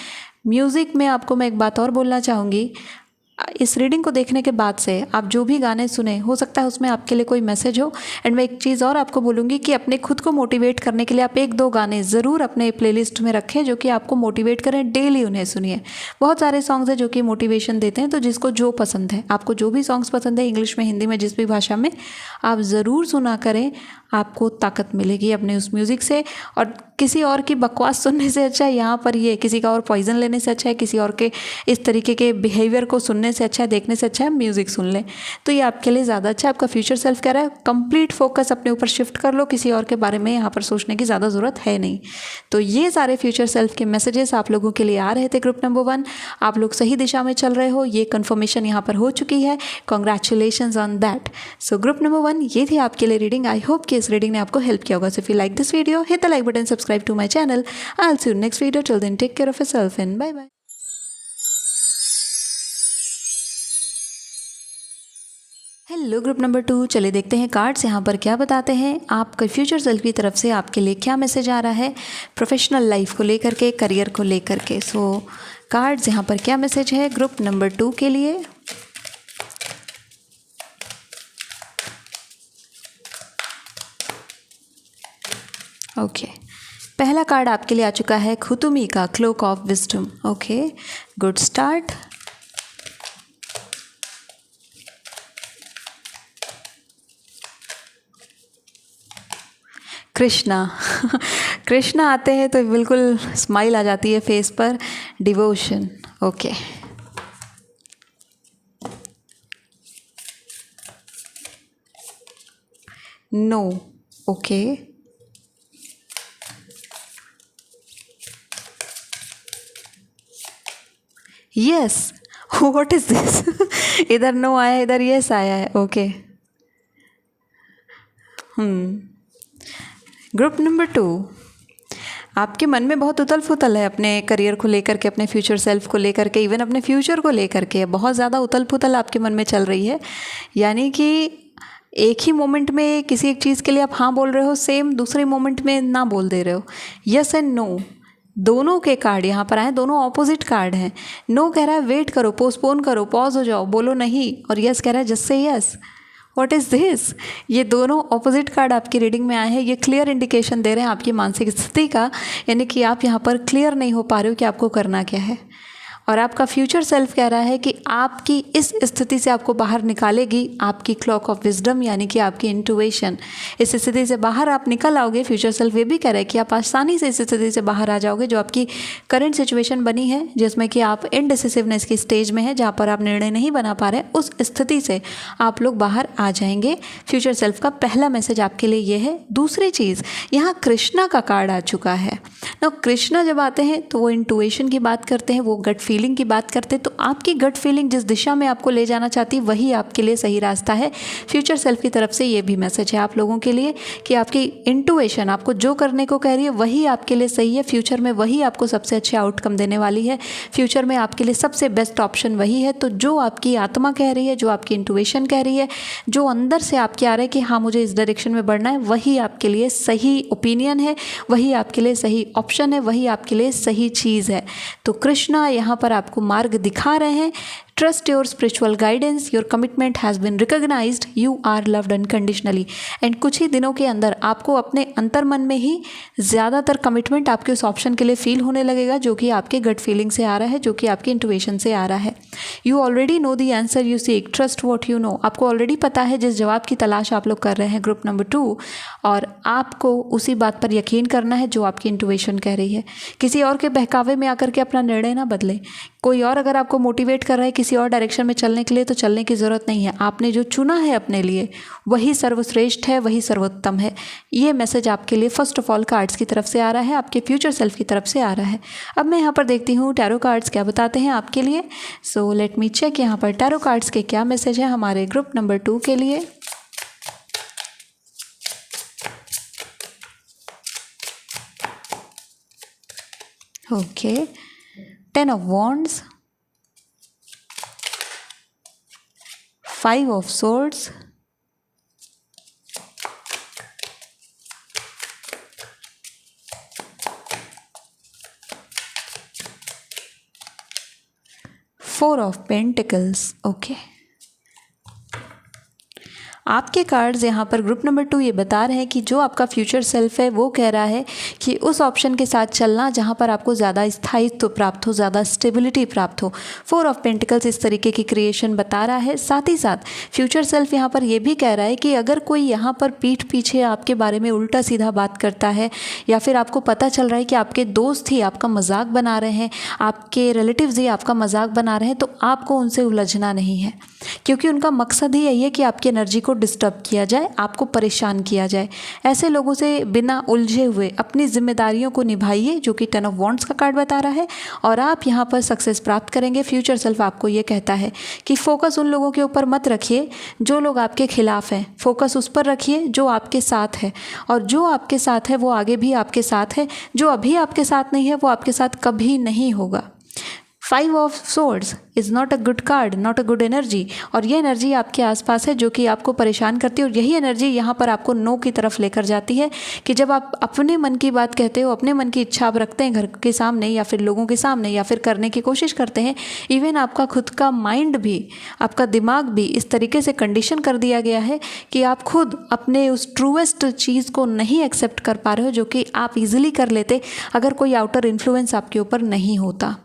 A: म्यूज़िक में आपको मैं एक बात और बोलना चाहूँगी, इस रीडिंग को देखने के बाद से आप जो भी गाने सुने, हो सकता है उसमें आपके लिए कोई मैसेज हो। एंड मैं एक चीज़ और आपको बोलूँगी कि अपने खुद को मोटिवेट करने के लिए आप 1-2 गाने ज़रूर अपने प्लेलिस्ट में रखें जो कि आपको मोटिवेट करें। डेली उन्हें सुनिए। बहुत सारे सॉन्ग्स हैं जो कि मोटिवेशन देते हैं, तो जिसको जो पसंद है, आपको जो भी सॉन्ग्स पसंद है, इंग्लिश में, हिंदी में, जिस भी भाषा में, आप ज़रूर सुना करें। आपको ताकत मिलेगी अपने उस म्यूज़िक से। और किसी और की बकवास सुनने से अच्छा है, यहाँ पर ये किसी का और पॉइजन लेने से अच्छा है, किसी और के इस तरीके के बिहेवियर को सुनने से अच्छा है, देखने से अच्छा है म्यूज़िक सुन लें, तो ये आपके लिए ज़्यादा अच्छा है। आपका फ्यूचर सेल्फ कह रहा है कंप्लीट फोकस अपने ऊपर शिफ्ट कर लो, किसी और के बारे में यहाँ पर सोचने की ज़्यादा ज़रूरत है नहीं। तो ये सारे फ्यूचर सेल्फ के मैसेजेस आप लोगों के लिए आ रहे थे ग्रुप नंबर 1। आप लोग सही दिशा में चल रहे हो, ये कन्फर्मेशन यहाँ पर हो चुकी है। Congratulations on that. So group number 1, ये थी आपके लिए रीडिंग। आई होप कि इस रीडिंग ने आपको हेल्प किया होगा। So if you like this video, hit the like button, subscribe to my channel. I will see you next video. Till then take care of yourself and bye bye. Hello group number 2, चलिए देखते हैं cards यहाँ पर क्या बताते हैं। आपके future self की तरफ से आपके लिए क्या मैसेज आ रहा है प्रोफेशनल लाइफ को लेकर के, करियर को लेकर के। सो कार्ड्स यहाँ पर क्या मैसेज है ग्रुप नंबर 2 के लिए। ओके, पहला कार्ड आपके लिए आ चुका है खुतुमी का, cloak of wisdom. Okay, good start. Krishna Krishna आते हैं तो बिल्कुल स्माइल आ जाती है फेस पर। Devotion. Okay, no. Okay, yes, what is this? इधर नो आया, इधर यस आया है। ओके। ग्रुप नंबर 2, आपके मन में बहुत उथल पुथल है अपने करियर को लेकर के, अपने फ्यूचर सेल्फ को लेकर के, इवन अपने फ्यूचर को लेकर के बहुत ज़्यादा उथल पुथल आपके मन में चल रही है। यानी कि एक ही मोमेंट में किसी एक चीज़ के लिए आप हाँ बोल रहे हो, सेम दूसरे मोमेंट में ना बोल दे रहे हो। यस एंड नो दोनों के कार्ड यहाँ पर आए, दोनों ऑपोजिट कार्ड हैं। नो कह रहा है वेट करो, पोस्टपोन करो, पॉज हो जाओ, बोलो नहीं, और यस कह रहा है just say yes. What is this? ये दोनों ऑपोजिट कार्ड आपकी रीडिंग में आए हैं। ये क्लियर इंडिकेशन दे रहे हैं आपकी मानसिक स्थिति का, यानी कि आप यहाँ पर क्लियर नहीं हो पा रहे हो कि आपको करना क्या है। और आपका फ्यूचर सेल्फ कह रहा है कि आपकी इस स्थिति से आपको बाहर निकालेगी आपकी क्लॉक ऑफ विजडम, यानी कि आपकी इंट्यूशन। इस स्थिति से बाहर आप निकल आओगे। फ्यूचर सेल्फ ये भी कह रहा है कि आप आसानी से इस स्थिति से बाहर आ जाओगे जो आपकी करंट सिचुएशन बनी है, जिसमें कि आप इनडिसिसिवनेस की स्टेज में है, जहाँ पर आप निर्णय नहीं बना पा रहे। उस स्थिति से आप लोग बाहर आ जाएंगे। फ्यूचर सेल्फ का पहला मैसेज आपके लिए ये है। दूसरी चीज़, यहाँ कृष्णा का कार्ड आ चुका है ना। कृष्णा जब आते हैं तो वो इंट्यूशन की बात करते हैं, वो गट फीलिंग की बात करते हैं। तो आपकी गट फीलिंग जिस दिशा में आपको ले जाना चाहती है वही आपके लिए सही रास्ता है। फ्यूचर सेल्फ की तरफ से ये भी मैसेज है आप लोगों के लिए कि आपकी इंट्यूशन आपको जो करने को कह रही है वही आपके लिए सही है। फ्यूचर में वही आपको सबसे अच्छे आउटकम देने वाली है। फ्यूचर में आपके लिए सबसे बेस्ट ऑप्शन वही है। तो जो आपकी आत्मा कह रही है, जो आपकी इंट्यूशन कह रही है, जो अंदर से आपके आ रहा है कि हाँ मुझे इस डायरेक्शन में बढ़ना है, वही आपके लिए सही ओपिनियन है, वही आपके लिए सही ऑप्शन है, वही आपके लिए सही चीज़ है। तो कृष्णा यहाँ पर आपको मार्ग दिखा रहे हैं। Trust your spiritual guidance, your commitment has been recognised, you are loved unconditionally. And कुछ ही दिनों के अंदर आपको अपने अंतर मन में ही ज़्यादातर कमिटमेंट आपके उस ऑप्शन के लिए फील होने लगेगा जो कि आपके गट फीलिंग से आ रहा है, जो कि आपकी इंट्यूशन से आ रहा है। You already know the answer you seek, trust what you know. आपको ऑलरेडी पता है जिस जवाब की तलाश आप लोग कर रहे हैं, ग्रुप नंबर 2, और आपको उसी बात पर यकीन करना है जो आपकी इंट्यूशन कह रही है। किसी और के बहकावे में आकर के अपना निर्णय ना बदलें। कोई और अगर आपको मोटिवेट कर रहा है किसी और डायरेक्शन में चलने के लिए, तो चलने की ज़रूरत नहीं है। आपने जो चुना है अपने लिए वही सर्वश्रेष्ठ है, वही सर्वोत्तम है। ये मैसेज आपके लिए फर्स्ट ऑफ ऑल कार्ड्स की तरफ से आ रहा है, आपके फ्यूचर सेल्फ की तरफ से आ रहा है। अब मैं यहाँ पर देखती हूँ टैरो कार्ड्स क्या बताते हैं आपके लिए। सो लेट मी चेक यहाँ पर टैरो कार्ड्स के क्या मैसेज है हमारे ग्रुप नंबर 2 के लिए। Okay, 10 of Wands, 5 of Swords, 4 of Pentacles। Okay, आपके कार्ड्स यहाँ पर ग्रुप नंबर 2 ये बता रहे हैं कि जो आपका फ्यूचर सेल्फ है वो कह रहा है कि उस ऑप्शन के साथ चलना जहाँ पर आपको ज़्यादा स्थायित्व प्राप्त हो, ज़्यादा स्टेबिलिटी प्राप्त हो। 4 ऑफ पेंटिकल्स इस तरीके की क्रिएशन बता रहा है। साथ ही साथ फ्यूचर सेल्फ यहाँ पर ये भी कह रहा है कि अगर कोई यहाँ पर पीठ पीछे आपके बारे में उल्टा सीधा बात करता है, या फिर आपको पता चल रहा है कि आपके दोस्त ही आपका मजाक बना रहे हैं, आपके रिलेटिव्स ही आपका मजाक बना रहे हैं, तो आपको उनसे उलझना नहीं है, क्योंकि उनका मकसद ही यही है कि आपकी एनर्जी को डिस्टर्ब किया जाए, आपको परेशान किया जाए। ऐसे लोगों से बिना उलझे हुए अपनी जिम्मेदारियों को निभाइए, जो कि 10 ऑफ वॉन्ड्स का कार्ड बता रहा है, और आप यहाँ पर सक्सेस प्राप्त करेंगे। फ्यूचर सेल्फ आपको ये कहता है कि फोकस उन लोगों के ऊपर मत रखिए जो लोग आपके खिलाफ हैं, फोकस उस पर रखिए जो आपके साथ है, और जो आपके साथ है वो आगे भी आपके साथ है, जो अभी आपके साथ नहीं है वो आपके साथ कभी नहीं होगा। 5 of swords is not a good card, not a good energy, और ये एनर्जी आपके आसपास है जो कि आपको परेशान करती है, और यही एनर्जी यहाँ पर आपको नो की तरफ लेकर जाती है कि जब आप अपने मन की बात कहते हो, अपने मन की इच्छा आप रखते हैं घर के सामने या फिर लोगों के सामने, या फिर करने की कोशिश करते हैं, इवन आपका खुद का माइंड भी, आपका दिमाग भी इस तरीके से कंडीशन कर दिया गया है कि आप खुद अपने उस ट्रूएस्ट चीज़ को नहीं एक्सेप्ट कर पा रहे हो, जो कि आप इजीली कर लेते अगर कोई आउटर इन्फ्लुएंस आपके ऊपर नहीं होता।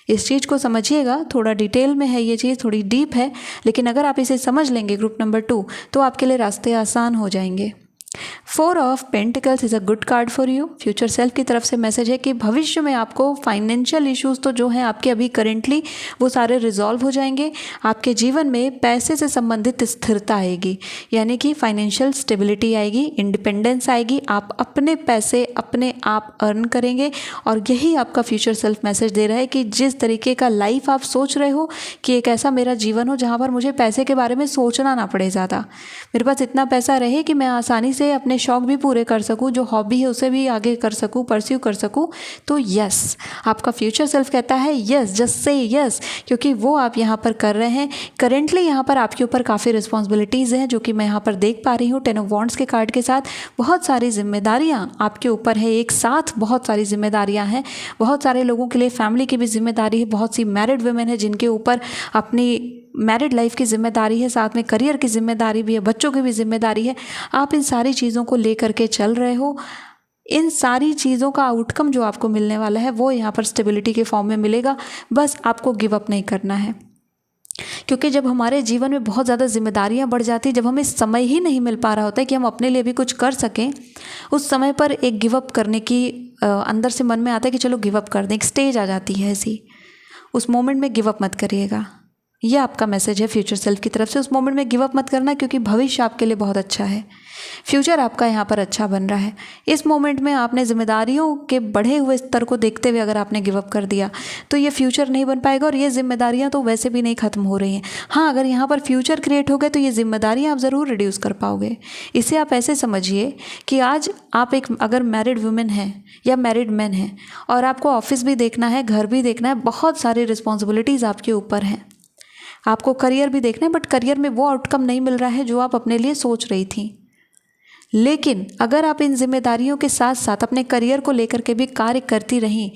A: इस चीज़ को समझिएगा, थोड़ा डिटेल में है ये चीज़, थोड़ी डीप है, लेकिन अगर आप इसे समझ लेंगे ग्रुप नंबर 2 तो आपके लिए रास्ते आसान हो जाएंगे। Four of pentacles is a good card for you. Future self की तरफ से मैसेज है कि भविष्य में आपको फाइनेंशियल इश्यूज तो जो हैं आपके अभी करेंटली वो सारे रिजॉल्व हो जाएंगे। आपके जीवन में पैसे से संबंधित स्थिरता आएगी, यानी कि फाइनेंशियल स्टेबिलिटी आएगी, इंडिपेंडेंस आएगी, आप अपने पैसे अपने आप अर्न करेंगे। और यही आपका फ्यूचर सेल्फ मैसेज दे रहा है कि जिस तरीके का लाइफ आप सोच रहे हो कि एक ऐसा मेरा जीवन हो जहाँ पर मुझे पैसे के बारे में सोचना ना पड़े ज़्यादा, मेरे पास इतना पैसा रहे कि मैं आसानी से अपने शौक भी पूरे कर सकूं, जो हॉबी है उसे भी आगे कर सकूं, परस्यू कर सकूं। तो यस, आपका फ्यूचर सेल्फ कहता है यस, जस्ट से यस, क्योंकि वो आप यहाँ पर कर रहे हैं। करेंटली यहाँ पर आपके ऊपर काफ़ी रिस्पॉन्सिबिलिटीज़ हैं जो कि मैं यहाँ पर देख पा रही हूँ। 10 ऑफ वॉन्ड्स के कार्ड के साथ बहुत सारी जिम्मेदारियाँ आपके ऊपर है, एक साथ बहुत सारी जिम्मेदारियाँ हैं। बहुत सारे लोगों के लिए फैमिली की भी जिम्मेदारी है, बहुत सी मैरिड वुमेन है जिनके ऊपर अपनी मैरिड लाइफ की जिम्मेदारी है, साथ में करियर की जिम्मेदारी भी है, बच्चों की भी जिम्मेदारी है। आप इन सारी चीज़ों को लेकर के चल रहे हो। इन सारी चीज़ों का आउटकम जो आपको मिलने वाला है वो यहाँ पर स्टेबिलिटी के फॉर्म में मिलेगा। बस आपको गिव अप नहीं करना है, क्योंकि जब हमारे जीवन में बहुत ज़्यादा जिम्मेदारियाँ बढ़ जाती, जब हमें समय ही नहीं मिल पा रहा होता है कि हम अपने लिए भी कुछ कर सकें, उस समय पर एक गिव अप करने की अंदर से मन में आता है कि चलो गिव अप कर दें। एक स्टेज आ जाती है ऐसी, उस मोमेंट में गिव अप मत करिएगा। ये आपका मैसेज है फ्यूचर सेल्फ की तरफ से। उस मोमेंट में गिव अप मत करना, क्योंकि भविष्य आपके लिए बहुत अच्छा है, फ्यूचर आपका यहाँ पर अच्छा बन रहा है। इस मोमेंट में आपने जिम्मेदारियों के बढ़े हुए स्तर को देखते हुए अगर आपने गिव अप कर दिया तो ये फ्यूचर नहीं बन पाएगा, और ये जिम्मेदारियाँ तो वैसे भी नहीं ख़त्म हो रही हैं। हाँ, अगर यहाँ पर फ्यूचर क्रिएट हो गए तो ये जिम्मेदारियाँ आप ज़रूर रिड्यूस कर पाओगे। इसे आप ऐसे समझिए कि आज आप एक अगर मैरिड वुमेन हैं या मैरिड मैन हैं और आपको ऑफिस भी देखना है, घर भी देखना है, बहुत सारी रिस्पॉन्सिबिलिटीज़ आपके ऊपर हैं, आपको करियर भी देखना है, बट करियर में वो आउटकम नहीं मिल रहा है जो आप अपने लिए सोच रही थी। लेकिन अगर आप इन जिम्मेदारियों के साथ साथ अपने करियर को लेकर के भी कार्य करती रहीं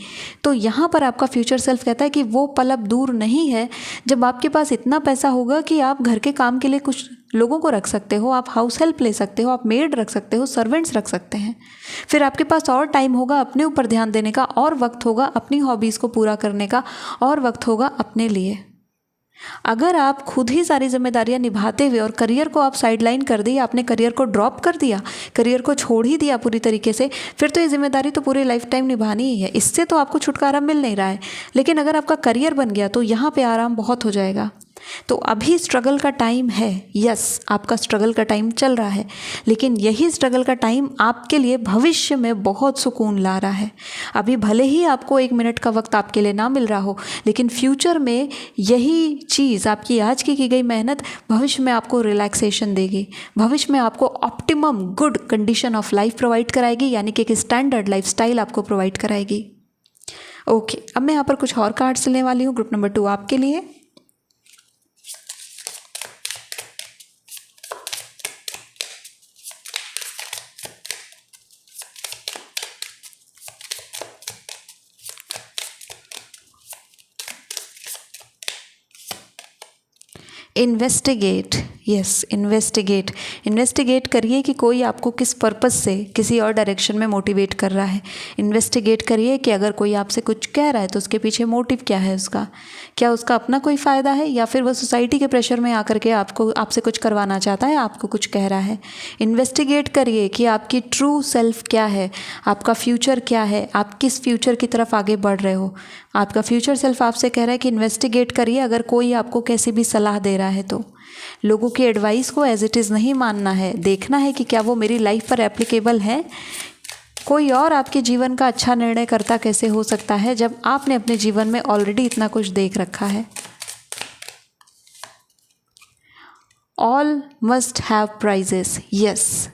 A: तो यहाँ पर आपका फ्यूचर सेल्फ कहता है कि वो पल अब दूर नहीं है जब आपके पास इतना पैसा होगा कि आप घर के काम के लिए कुछ लोगों को रख सकते हो, आप हाउस हेल्प ले सकते हो, आप मेड रख सकते हो, सर्वेंट्स रख सकते हैं। फिर आपके पास और टाइम होगा अपने ऊपर ध्यान देने का, और वक्त होगा अपनी हॉबीज़ को पूरा करने का, और वक्त होगा अपने लिए। अगर आप खुद ही सारी जिम्मेदारियां निभाते हुए और करियर को आप साइडलाइन कर दी, आपने करियर को ड्रॉप कर दिया, करियर को छोड़ ही दिया पूरी तरीके से, फिर तो ये जिम्मेदारी तो पूरी लाइफ टाइम निभानी ही है, इससे तो आपको छुटकारा मिल नहीं रहा है। लेकिन अगर आपका करियर बन गया तो यहाँ पे आराम बहुत हो जाएगा। तो अभी स्ट्रगल का टाइम है, यस, आपका स्ट्रगल का टाइम चल रहा है, लेकिन यही स्ट्रगल का टाइम आपके लिए भविष्य में बहुत सुकून ला रहा है। अभी भले ही आपको 1 मिनट का वक्त आपके लिए ना मिल रहा हो, लेकिन फ्यूचर में यही चीज़, आपकी आज की गई मेहनत भविष्य में आपको रिलैक्सेशन देगी, भविष्य में आपको optimum good condition of life provide कराएगी, यानी कि एक स्टैंडर्ड लाइफस्टाइल आपको प्रोवाइड कराएगी। ओके, अब मैं यहाँ पर कुछ और कार्ड्स लेने वाली हूँ ग्रुप नंबर 2 आपके लिए। इन्वेस्टिगेट, यस, इन्वेस्टिगेट करिए कि कोई आपको किस पर्पस से किसी और डायरेक्शन में मोटिवेट कर रहा है। इन्वेस्टिगेट करिए कि अगर कोई आपसे कुछ कह रहा है तो उसके पीछे मोटिव क्या है उसका, क्या उसका अपना कोई फ़ायदा है या फिर वो सोसाइटी के प्रेशर में आकर के आपसे कुछ करवाना चाहता है, आपको कुछ कह रहा है। इन्वेस्टिगेट करिए कि आपकी ट्रू सेल्फ क्या है, आपका फ्यूचर क्या है, आप किस फ्यूचर की तरफ आगे बढ़ रहे हो। आपका फ्यूचर सेल्फ आपसे कह रहा है कि इन्वेस्टिगेट करिए, अगर कोई आपको कैसी भी सलाह दे रहा है तो लोगों की एडवाइस को एज इट इज़ नहीं मानना है, देखना है कि क्या वो मेरी लाइफ पर एप्लीकेबल है। कोई और आपके जीवन का अच्छा निर्णय करता कैसे हो सकता है जब आपने अपने जीवन में ऑलरेडी इतना कुछ देख रखा है। All must have prizes, yes,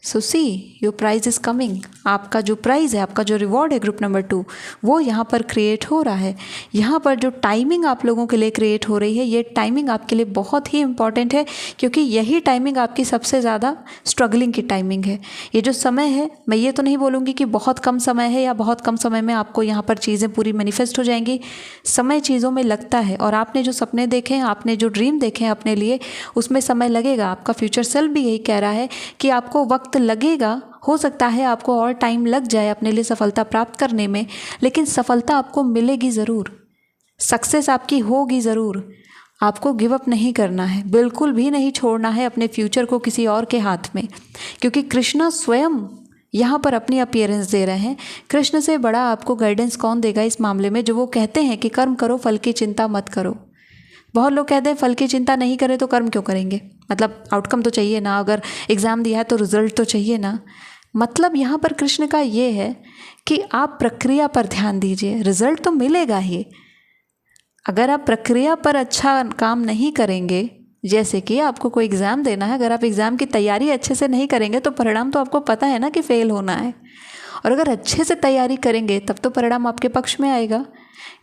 A: so see your prize is coming. आपका जो प्राइज़ है, आपका जो रिवॉर्ड है ग्रुप नंबर 2, वो यहाँ पर क्रिएट हो रहा है। यहाँ पर जो टाइमिंग आप लोगों के लिए क्रिएट हो रही है, ये टाइमिंग आपके लिए बहुत ही इंपॉर्टेंट है, क्योंकि यही टाइमिंग आपकी सबसे ज़्यादा स्ट्रगलिंग की टाइमिंग है। ये जो समय है, मैं ये तो नहीं बोलूँगी कि बहुत कम समय है या बहुत कम समय में आपको यहाँ पर चीज़ें पूरी मैनिफेस्ट हो जाएंगी। समय चीज़ों में लगता है, और आपने जो सपने देखे हैं, आपने जो ड्रीम देखे हैं अपने लिए, उसमें समय लगेगा। आपका फ्यूचर सेल्फ भी यही कह रहा है कि आपको वक्त लगेगा, हो सकता है आपको और टाइम लग जाए अपने लिए सफलता प्राप्त करने में, लेकिन सफलता आपको मिलेगी ज़रूर, सक्सेस आपकी होगी ज़रूर। आपको गिव अप नहीं करना है, बिल्कुल भी नहीं छोड़ना है अपने फ्यूचर को किसी और के हाथ में, क्योंकि कृष्णा स्वयं यहाँ पर अपनी अपीयरेंस दे रहे हैं। कृष्ण से बड़ा आपको गाइडेंस कौन देगा इस मामले में, जो वो कहते हैं कि कर्म करो फल की चिंता मत करो। बहुत लोग कहते हैं फल की चिंता नहीं करें तो कर्म क्यों करेंगे, मतलब आउटकम तो चाहिए ना, अगर एग्ज़ाम दिया है तो रिजल्ट तो चाहिए ना। मतलब यहाँ पर कृष्ण का ये है कि आप प्रक्रिया पर ध्यान दीजिए, रिजल्ट तो मिलेगा ही। अगर आप प्रक्रिया पर अच्छा काम नहीं करेंगे, जैसे कि आपको कोई एग्ज़ाम देना है, अगर आप एग्ज़ाम की तैयारी अच्छे से नहीं करेंगे तो परिणाम तो आपको पता है ना कि फ़ेल होना है। और अगर अच्छे से तैयारी करेंगे तब तो परिणाम आपके पक्ष में आएगा।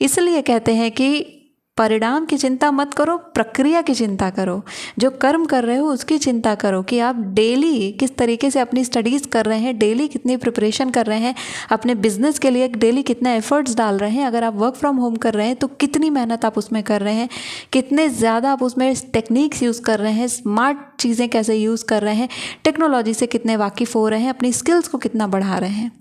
A: इसलिए कहते हैं कि परिणाम की चिंता मत करो, प्रक्रिया की चिंता करो। जो कर्म कर रहे हो उसकी चिंता करो कि आप डेली किस तरीके से अपनी स्टडीज़ कर रहे हैं, डेली कितनी प्रिपरेशन कर रहे हैं, अपने बिजनेस के लिए डेली कितना एफर्ट्स डाल रहे हैं। अगर आप वर्क फ्रॉम होम कर रहे हैं तो कितनी मेहनत आप उसमें कर रहे हैं, कितने ज़्यादा आप उसमें टेक्निक्स यूज़ कर रहे हैं, स्मार्ट चीज़ें कैसे यूज़ कर रहे हैं, टेक्नोलॉजी से कितने वाकिफ़ हो रहे हैं, अपनी स्किल्स को कितना बढ़ा रहे हैं।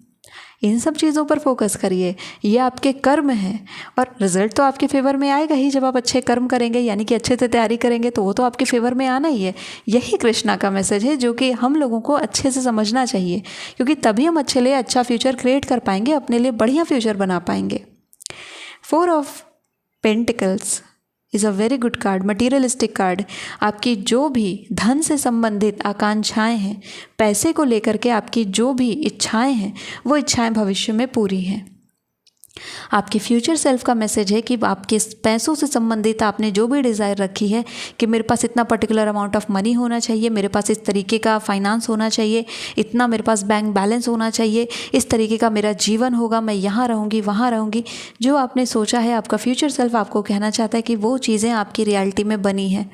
A: इन सब चीज़ों पर फोकस करिए, ये आपके कर्म हैं। और रिजल्ट तो आपके फेवर में आएगा ही जब आप अच्छे कर्म करेंगे, यानी कि अच्छे से तैयारी करेंगे तो वो तो आपके फेवर में आना ही है। यही कृष्णा का मैसेज है जो कि हम लोगों को अच्छे से समझना चाहिए, क्योंकि तभी हम अच्छे लिए अच्छा फ्यूचर क्रिएट कर पाएंगे, अपने लिए बढ़िया फ्यूचर बना पाएंगे। 4 of pentacles is a very good card, materialistic card. आपकी जो भी धन से संबंधित आकांक्षाएं हैं, पैसे को लेकर के आपकी जो भी इच्छाएं हैं, वो इच्छाएं भविष्य में पूरी हैं। आपके फ्यूचर सेल्फ का मैसेज है कि आपके पैसों से संबंधित आपने जो भी डिज़ायर रखी है कि मेरे पास इतना पर्टिकुलर अमाउंट ऑफ मनी होना चाहिए, मेरे पास इस तरीके का फाइनेंस होना चाहिए, इतना मेरे पास बैंक बैलेंस होना चाहिए, इस तरीके का मेरा जीवन होगा, मैं यहाँ रहूँगी वहाँ रहूँगी। जो आपने सोचा है, आपका फ्यूचर सेल्फ आपको कहना चाहता है कि वो चीज़ें आपकी रियलिटी में बनी हैं।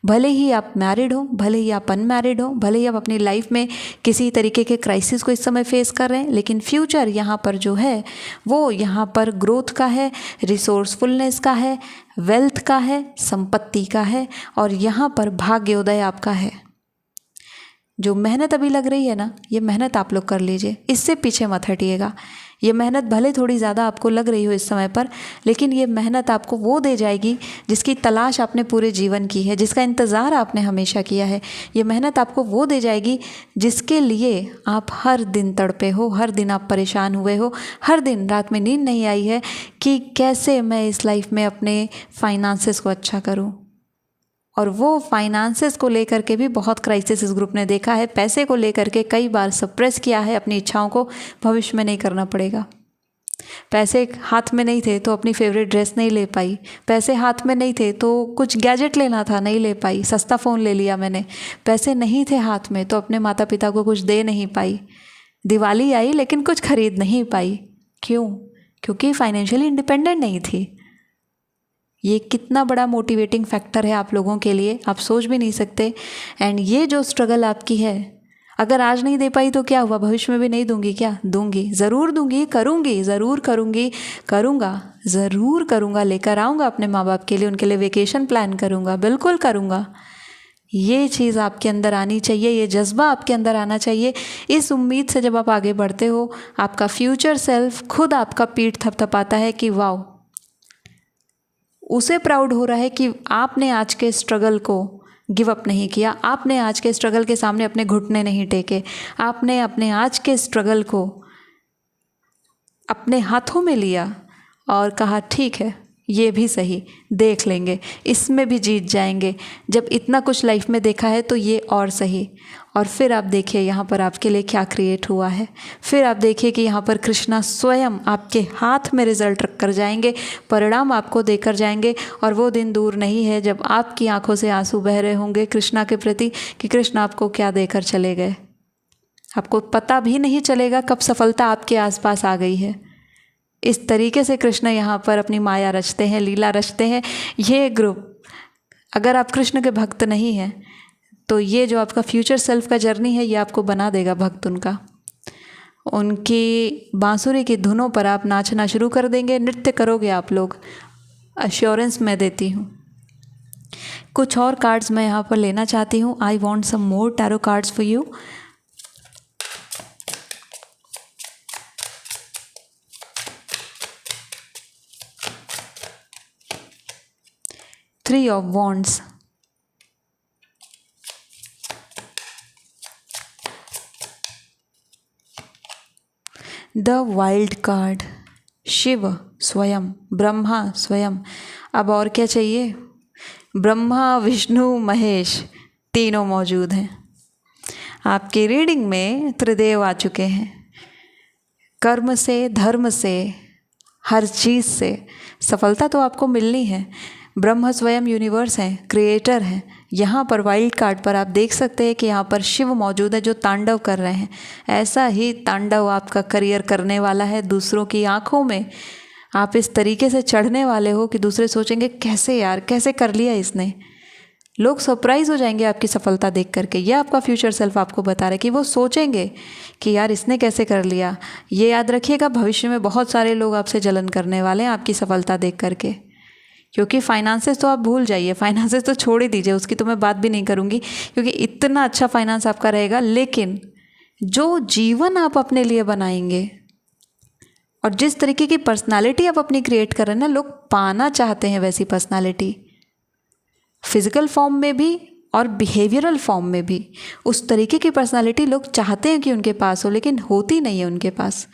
A: भले ही आप मैरिड हो, भले ही आप अनमैरिड हो, भले ही आप अपनी लाइफ में किसी तरीके के क्राइसिस को इस समय फेस कर रहे हैं, लेकिन फ्यूचर यहाँ पर जो है वो यहाँ पर ग्रोथ का है, रिसोर्सफुलनेस का है, वेल्थ का है, संपत्ति का है, और यहाँ पर भाग्योदय आपका है। जो मेहनत अभी लग रही है ना, ये मेहनत आप लोग कर लीजिए, इससे पीछे मत हटिएगा। ये मेहनत भले थोड़ी ज़्यादा आपको लग रही हो इस समय पर, लेकिन ये मेहनत आपको वो दे जाएगी जिसकी तलाश आपने पूरे जीवन की है, जिसका इंतज़ार आपने हमेशा किया है। ये मेहनत आपको वो दे जाएगी जिसके लिए आप हर दिन तड़पे हो, हर दिन आप परेशान हुए हो, हर दिन रात में नींद नहीं आई है कि कैसे मैं इस लाइफ में अपने फाइनेंसेस को अच्छा करूँ। और वो फाइनेंसेस को लेकर के भी बहुत क्राइसिस इस ग्रुप ने देखा है। पैसे को लेकर के कई बार सप्रेस किया है अपनी इच्छाओं को, भविष्य में नहीं करना पड़ेगा। पैसे हाथ में नहीं थे तो अपनी फेवरेट ड्रेस नहीं ले पाई, पैसे हाथ में नहीं थे तो कुछ गैजेट लेना था नहीं ले पाई, सस्ता फ़ोन ले लिया मैंने। पैसे नहीं थे हाथ में तो अपने माता पिता को कुछ दे नहीं पाई। दिवाली आई लेकिन कुछ खरीद नहीं पाई। क्यों? क्योंकि फाइनेंशियली इंडिपेंडेंट नहीं थी। ये कितना बड़ा मोटिवेटिंग फैक्टर है आप लोगों के लिए, आप सोच भी नहीं सकते। एंड ये जो स्ट्रगल आपकी है, अगर आज नहीं दे पाई तो क्या हुआ, भविष्य में भी नहीं दूंगी क्या? दूंगी, ज़रूर दूंगी, करूंगी, ज़रूर करूंगी, करूंगा, ज़रूर करूंगा, लेकर आऊँगा अपने माँ बाप के लिए, उनके लिए वेकेशन प्लान करूंगा, बिल्कुल करूंगा। ये चीज़ आपके अंदर आनी चाहिए, ये जज्बा आपके अंदर आना चाहिए। इस उम्मीद से जब आप आगे बढ़ते हो, आपका फ्यूचर सेल्फ खुद आपका पीठ थपथपाता है कि वाओ, उसे प्राउड हो रहा है कि आपने आज के स्ट्रगल को गिव अप नहीं किया, आपने आज के स्ट्रगल के सामने अपने घुटने नहीं टेके, आपने अपने आज के स्ट्रगल को अपने हाथों में लिया और कहा ठीक है, ये भी सही, देख लेंगे, इसमें भी जीत जाएंगे। जब इतना कुछ लाइफ में देखा है तो ये और सही। और फिर आप देखिए यहाँ पर आपके लिए क्या क्रिएट हुआ है। फिर आप देखिए कि यहाँ पर कृष्णा स्वयं आपके हाथ में रिजल्ट रख कर जाएंगे, परिणाम आपको देकर जाएंगे। और वो दिन दूर नहीं है जब आपकी आंखों से आंसू बह रहे होंगे कृष्णा के प्रति कि कृष्णा आपको क्या देकर चले गए। आपको पता भी नहीं चलेगा कब सफलता आपके आसपास आ गई है। इस तरीके से कृष्ण यहाँ पर अपनी माया रचते हैं, लीला रचते हैं। ये ग्रुप, अगर आप कृष्ण के भक्त नहीं हैं तो ये जो आपका फ्यूचर सेल्फ का जर्नी है, ये आपको बना देगा भक्त उनका। उनकी बांसुरी की धुनों पर आप नाचना शुरू कर देंगे, नृत्य करोगे आप लोग, अश्योरेंस मैं देती हूँ। कुछ और कार्ड्स मैं यहाँ पर लेना चाहती हूँ। I want some more tarot cards for you. 3 of wands, the wild card, Shiv स्वयं, ब्रह्मा स्वयं। अब और क्या चाहिए? ब्रह्मा विष्णु महेश तीनों मौजूद हैं। आपकी रीडिंग में त्रिदेव आ चुके हैं। कर्म से, धर्म से, हर चीज़ से सफलता तो आपको मिलनी है। ब्रह्म स्वयं यूनिवर्स हैं, क्रिएटर हैं। यहाँ पर वाइल्ड कार्ड पर आप देख सकते हैं कि यहाँ पर शिव मौजूद है जो तांडव कर रहे हैं। ऐसा ही तांडव आपका करियर करने वाला है। दूसरों की आंखों में आप इस तरीके से चढ़ने वाले हो कि दूसरे सोचेंगे कैसे यार, कैसे कर लिया इसने। लोग सरप्राइज हो जाएंगे आपकी सफलता देख करके। यह आपका फ्यूचर सेल्फ आपको बता रहा है कि वो सोचेंगे कि यार इसने कैसे कर लिया। ये याद रखिएगा, भविष्य में बहुत सारे लोग आपसे जलन करने वाले हैं आपकी सफलता देख करके। क्योंकि फाइनेंसेस तो आप भूल जाइए, फाइनेंसेस तो छोड़ ही दीजिए, उसकी तो मैं बात भी नहीं करूँगी क्योंकि इतना अच्छा फाइनेंस आपका रहेगा। लेकिन जो जीवन आप अपने लिए बनाएंगे और जिस तरीके की पर्सनालिटी आप अपनी क्रिएट कर रहे हैं ना, लोग पाना चाहते हैं वैसी पर्सनालिटी, फिजिकल फॉर्म में भी और बिहेवियरल फॉर्म में भी। उस तरीके की पर्सनालिटी लोग चाहते हैं कि उनके पास हो, लेकिन होती नहीं है उनके पास।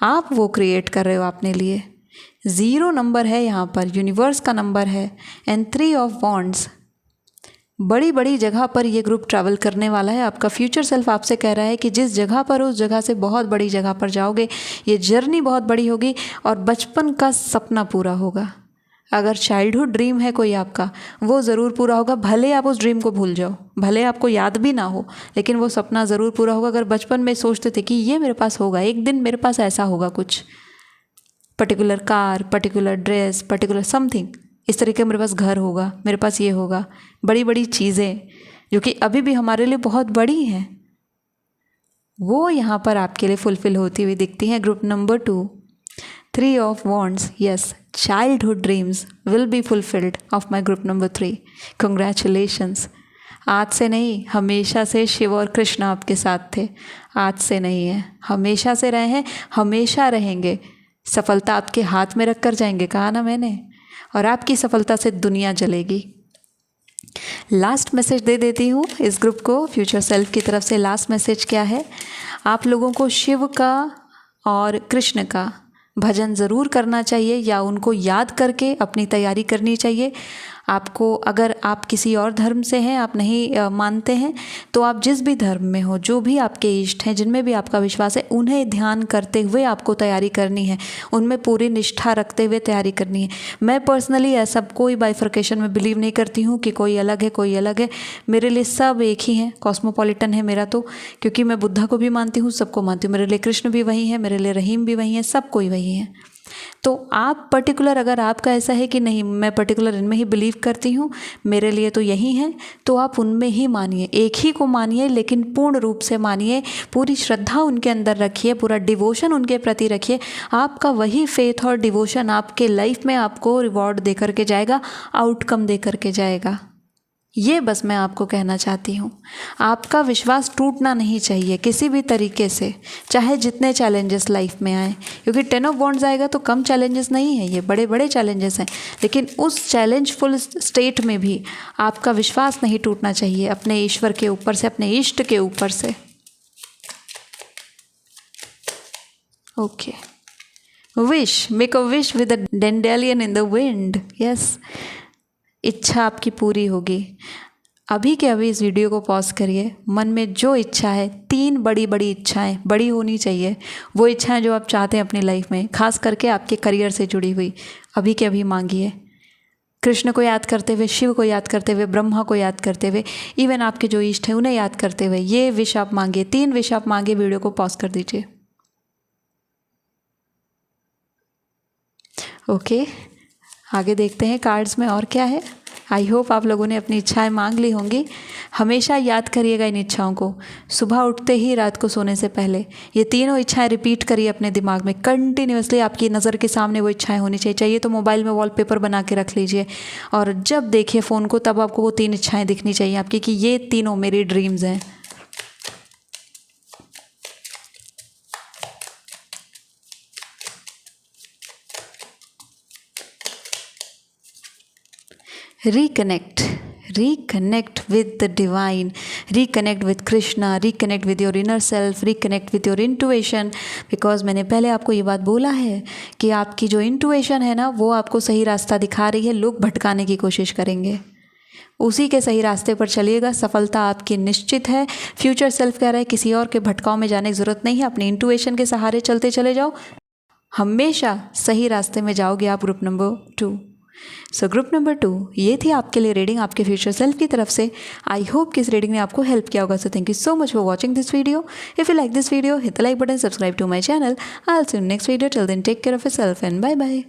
A: आप वो क्रिएट कर रहे हो अपने लिए। 0 नंबर है यहाँ पर, यूनिवर्स का नंबर है, एंड 3 ऑफ वॉन्ड्स। बड़ी बड़ी जगह पर ये ग्रुप ट्रैवल करने वाला है। आपका फ्यूचर सेल्फ आपसे कह रहा है कि जिस जगह पर हो उस जगह से बहुत बड़ी जगह पर जाओगे। ये जर्नी बहुत बड़ी होगी और बचपन का सपना पूरा होगा। अगर चाइल्डहुड ड्रीम है कोई आपका, वो ज़रूर पूरा होगा। भले आप उस ड्रीम को भूल जाओ, भले आपको याद भी ना हो, लेकिन वो सपना ज़रूर पूरा होगा। अगर बचपन में सोचते थे कि ये मेरे पास होगा, एक दिन मेरे पास ऐसा होगा, कुछ particular car, particular dress, particular something, इस तरीके मेरे पास घर होगा, मेरे पास ये होगा, बड़ी बड़ी चीज़ें जो कि अभी भी हमारे लिए बहुत बड़ी हैं, वो यहाँ पर आपके लिए फुलफिल होती हुई दिखती हैं। Group number 2, 3 of wands. Yes, childhood dreams will be fulfilled of my group number 3. Congratulations. आज से नहीं, हमेशा से शिव और कृष्ण आपके साथ थे। आज से नहीं है, हमेशा से रहे हैं, हमेशा रहेंगे। सफलता आपके हाथ में रख कर जाएंगे, कहा ना मैंने, और आपकी सफलता से दुनिया जलेगी। लास्ट मैसेज दे देती हूँ इस ग्रुप को, फ्यूचर सेल्फ की तरफ से। लास्ट मैसेज क्या है? आप लोगों को शिव का और कृष्ण का भजन ज़रूर करना चाहिए या उनको याद करके अपनी तैयारी करनी चाहिए। आपको, अगर आप किसी और धर्म से हैं, आप नहीं मानते हैं, तो आप जिस भी धर्म में हो, जो भी आपके इष्ट हैं, जिनमें भी आपका विश्वास है, उन्हें ध्यान करते हुए आपको तैयारी करनी है, उनमें पूरी निष्ठा रखते हुए तैयारी करनी है। मैं पर्सनली ऐसा कोई बाइफर्केशन में बिलीव नहीं करती हूँ कि कोई अलग है कोई अलग है। मेरे लिए सब एक ही हैं, कॉस्मोपॉलिटन है मेरा तो, क्योंकि मैं बुद्धा को भी मानती हूँ, सबको मानती हूँ। मेरे लिए कृष्ण भी वही है, मेरे लिए रहीम भी वही है, सब कोई वही है। तो आप पर्टिकुलर, अगर आपका ऐसा है कि नहीं मैं पर्टिकुलर इनमें ही बिलीव करती हूँ, मेरे लिए तो यही है, तो आप उनमें ही मानिए, एक ही को मानिए, लेकिन पूर्ण रूप से मानिए, पूरी श्रद्धा उनके अंदर रखिए, पूरा डिवोशन उनके प्रति रखिए। आपका वही फेथ और डिवोशन आपके लाइफ में आपको रिवॉर्ड दे करके जाएगा, आउटकम दे करके जाएगा। ये बस मैं आपको कहना चाहती हूँ। आपका विश्वास टूटना नहीं चाहिए किसी भी तरीके से, चाहे जितने चैलेंजेस लाइफ में आए, क्योंकि 10 ऑफ वॉन्ड्स आएगा तो कम चैलेंजेस नहीं है, ये बड़े बड़े चैलेंजेस हैं। लेकिन उस चैलेंजफुल स्टेट में भी आपका विश्वास नहीं टूटना चाहिए अपने ईश्वर के ऊपर से, अपने इष्ट के ऊपर से। Okay, wish, make a wish with a dandelion in the wind. Yes, इच्छा आपकी पूरी होगी। अभी के अभी इस वीडियो को पॉज करिए, मन में जो इच्छा है, 3 बड़ी बड़ी इच्छाएं, बड़ी होनी चाहिए, वो इच्छाएं जो आप चाहते हैं अपनी लाइफ में, खास करके आपके करियर से जुड़ी हुई, अभी के अभी मांगिए। कृष्ण को याद करते हुए, शिव को याद करते हुए, ब्रह्मा को याद करते हुए, इवन आपके जो इष्ट हैं उन्हें याद करते हुए ये विश आप मांगिए। 3 विश आप मांगिए। वीडियो को पॉज कर दीजिए। ओके, आगे देखते हैं कार्ड्स में और क्या है। आई होप आप लोगों ने अपनी इच्छाएं मांग ली होंगी। हमेशा याद करिएगा इन इच्छाओं को, सुबह उठते ही, रात को सोने से पहले। ये तीनों इच्छाएं रिपीट करिए अपने दिमाग में कंटिन्यूअसली। आपकी नज़र के सामने वो इच्छाएं होनी चाहिए तो मोबाइल में वॉलपेपर बना के रख लीजिए, और जब देखिए फ़ोन को तब आपको वो 3 इच्छाएँ दिखनी चाहिए आपकी कि ये तीनों मेरी ड्रीम्स हैं। reconnect with the divine, reconnect with Krishna, reconnect with your inner self, reconnect with your intuition. Because मैंने पहले आपको ये बात बोला है कि आपकी जो इंटुइशन है ना वो आपको सही रास्ता दिखा रही है, लोग भटकाने की कोशिश करेंगे, उसी के सही रास्ते पर चलिएगा, सफलता आपकी निश्चित है। फ्यूचर सेल्फ कह रहा है किसी और के भटकाव में जाने की ज़रूरत नहीं है, अपनी इंटुइशन के सहारे चलते चले जाओ, हमेशा सही रास्ते में जाओगे आप। Group number 2। So group number 2, ये थी आपके लिए रीडिंग आपके फ्यूचर सेल्फ की तरफ से। आई होप कि इस रीडिंग ने आपको हेल्प किया होगा। So thank you so much for watching this video. If you like this video, hit the like button, subscribe to my channel. I will see you next video. Till then take care of yourself and bye bye.